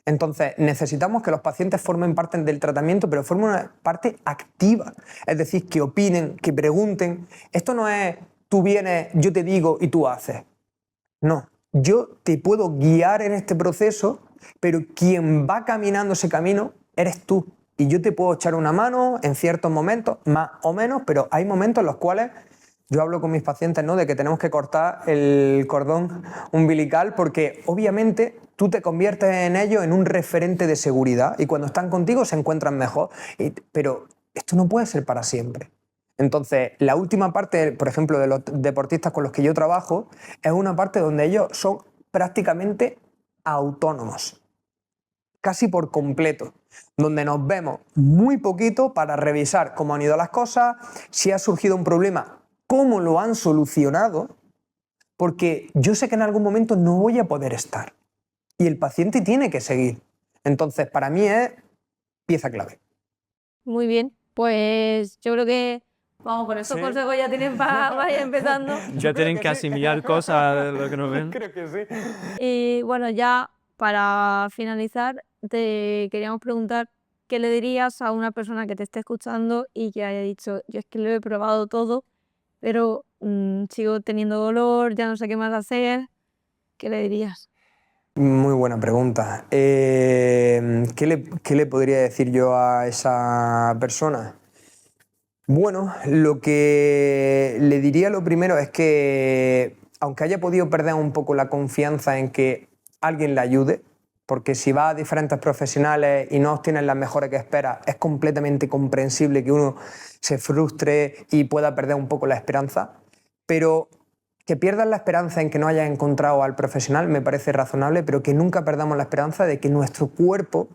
Entonces, necesitamos que los pacientes formen parte del tratamiento, pero formen una parte activa. Es decir, que opinen, que pregunten. Esto no es tú vienes, yo te digo y tú haces. No, yo te puedo guiar en este proceso, pero quien va caminando ese camino eres tú. Y yo te puedo echar una mano en ciertos momentos, más o menos, pero hay momentos en los cuales yo hablo con mis pacientes, ¿no?, de que tenemos que cortar el cordón umbilical porque obviamente tú te conviertes en ellos en un referente de seguridad y cuando están contigo se encuentran mejor. Pero esto no puede ser para siempre. Entonces, la última parte, por ejemplo, de los deportistas con los que yo trabajo, es una parte donde ellos son prácticamente autónomos, casi por completo, donde nos vemos muy poquito para revisar cómo han ido las cosas, si ha surgido un problema, cómo lo han solucionado, porque yo sé que en algún momento no voy a poder estar y el paciente tiene que seguir. Entonces, para mí es pieza clave. Muy bien, pues yo creo que vamos, con estos Sí. consejos ya tienen para ir empezando. Ya tienen que asimilar cosas de lo que nos ven. Creo que sí. Y bueno, ya para finalizar, te queríamos preguntar qué le dirías a una persona que te esté escuchando y que haya dicho, yo es que lo he probado todo, pero sigo teniendo dolor, ya no sé qué más hacer. ¿Qué le dirías? Muy buena pregunta. ¿Qué le podría decir yo a esa persona? Bueno, lo que le diría lo primero es que, aunque haya podido perder un poco la confianza en que alguien le ayude, porque si va a diferentes profesionales y no obtienen las mejores que espera, es completamente comprensible que uno se frustre y pueda perder un poco la esperanza, pero que pierdas la esperanza en que no hayas encontrado al profesional me parece razonable, pero que nunca perdamos la esperanza de que nuestro cuerpo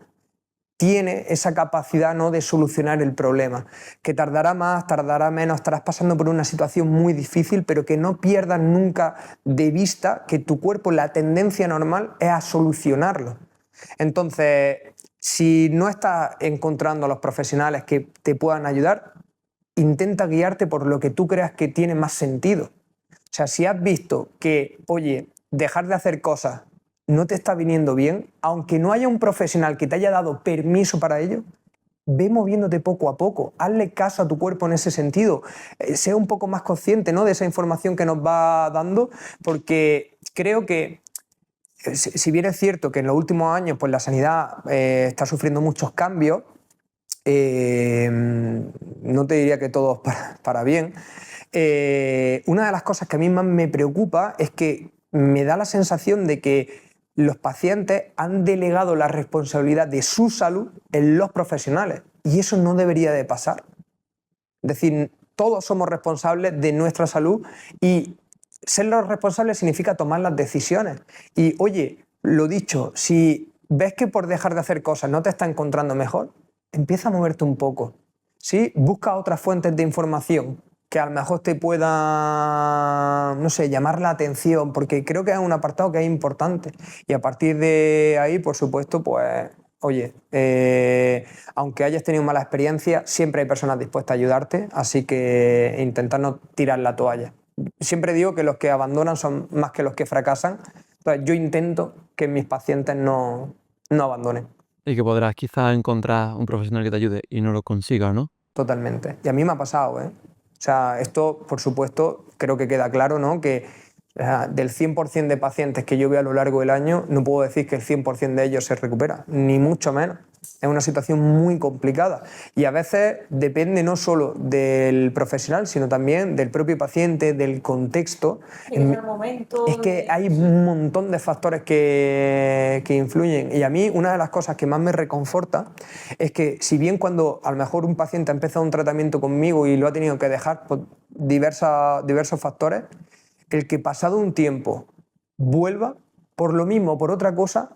tiene esa capacidad, ¿no?, de solucionar el problema, que tardará más, tardará menos, estarás pasando por una situación muy difícil, pero que no pierdas nunca de vista que tu cuerpo, la tendencia normal es a solucionarlo. Entonces, si no estás encontrando a los profesionales que te puedan ayudar, intenta guiarte por lo que tú creas que tiene más sentido. O sea, si has visto que, oye, dejar de hacer cosas no te está viniendo bien, aunque no haya un profesional que te haya dado permiso para ello, ve moviéndote poco a poco, hazle caso a tu cuerpo en ese sentido, sea un poco más consciente, ¿no?, de esa información que nos va dando, porque creo que, si bien es cierto que en los últimos años pues, la sanidad está sufriendo muchos cambios, no te diría que todos para bien, una de las cosas que a mí más me preocupa es que me da la sensación de que los pacientes han delegado la responsabilidad de su salud en los profesionales y eso no debería de pasar. Es decir, todos somos responsables de nuestra salud y ser los responsables significa tomar las decisiones. Y oye, lo dicho, si ves que por dejar de hacer cosas no te está encontrando mejor, empieza a moverte un poco, ¿sí? Busca otras fuentes de información que a lo mejor te pueda, no sé, llamar la atención, porque creo que es un apartado que es importante. Y a partir de ahí, por supuesto, pues, oye, aunque hayas tenido mala experiencia, siempre hay personas dispuestas a ayudarte, así que intentar no tirar la toalla. Siempre digo que los que abandonan son más que los que fracasan, entonces yo intento que mis pacientes no abandonen. Y que podrás quizás encontrar un profesional que te ayude y no lo consiga, ¿no? Totalmente. Y a mí me ha pasado, ¿eh? O sea, esto, por supuesto, creo que queda claro, ¿no?, que del 100% de pacientes que yo veo a lo largo del año, no puedo decir que el 100% de ellos se recupera, ni mucho menos. Es una situación muy complicada y a veces depende no solo del profesional, sino también del propio paciente, del contexto. En el momento. Es que hay un montón de factores que influyen y a mí una de las cosas que más me reconforta es que si bien cuando a lo mejor un paciente ha empezado un tratamiento conmigo y lo ha tenido que dejar por diversos factores, el que pasado un tiempo vuelva por lo mismo o por otra cosa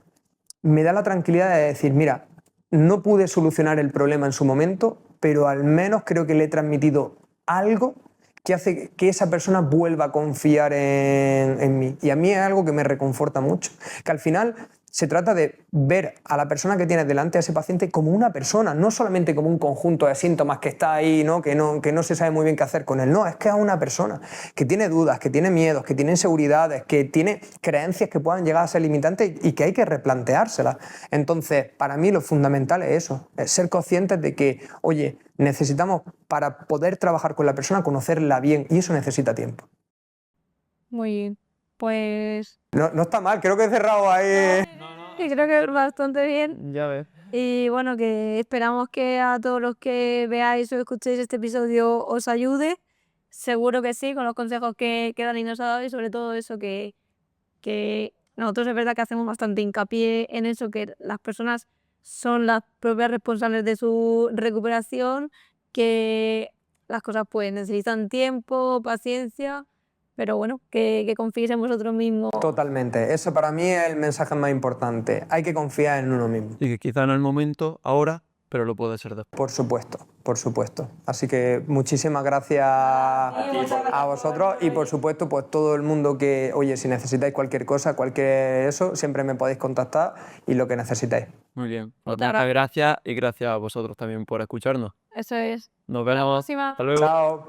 me da la tranquilidad de decir, mira, no pude solucionar el problema en su momento, pero al menos creo que le he transmitido algo que hace que esa persona vuelva a confiar en mí. Y a mí es algo que me reconforta mucho. Que al final se trata de ver a la persona que tienes delante, a ese paciente, como una persona, no solamente como un conjunto de síntomas que está ahí, ¿no? Que no se sabe muy bien qué hacer con él. No, es que es una persona que tiene dudas, que tiene miedos, que tiene inseguridades, que tiene creencias que puedan llegar a ser limitantes y que hay que replanteárselas. Entonces, para mí lo fundamental es eso, es ser conscientes de que, oye, necesitamos, para poder trabajar con la persona, conocerla bien y eso necesita tiempo. Muy bien. Pues No está mal, creo que he cerrado ahí. sí, creo que bastante bien. Ya ves. Y bueno, que esperamos que a todos los que veáis o escuchéis este episodio os ayude. Seguro que sí, con los consejos que Dani nos ha dado y sobre todo eso que nosotros es verdad que hacemos bastante hincapié en eso, que las personas son las propias responsables de su recuperación, que las cosas pues necesitan tiempo, paciencia, pero bueno, que confiéis en vosotros mismos. Totalmente, eso para mí es el mensaje más importante. Hay que confiar en uno mismo. Y que quizá no es el momento ahora, pero lo puede ser después. Por supuesto, por supuesto. Así que muchísimas gracias a vosotros y por supuesto pues todo el mundo que, oye, si necesitáis cualquier cosa, cualquier eso, siempre me podéis contactar y lo que necesitáis. Muy bien. Pues Muchas muchas gracias y gracias a vosotros también por escucharnos. Eso es. Nos Hasta la vemos. próxima. Hasta luego. Chao.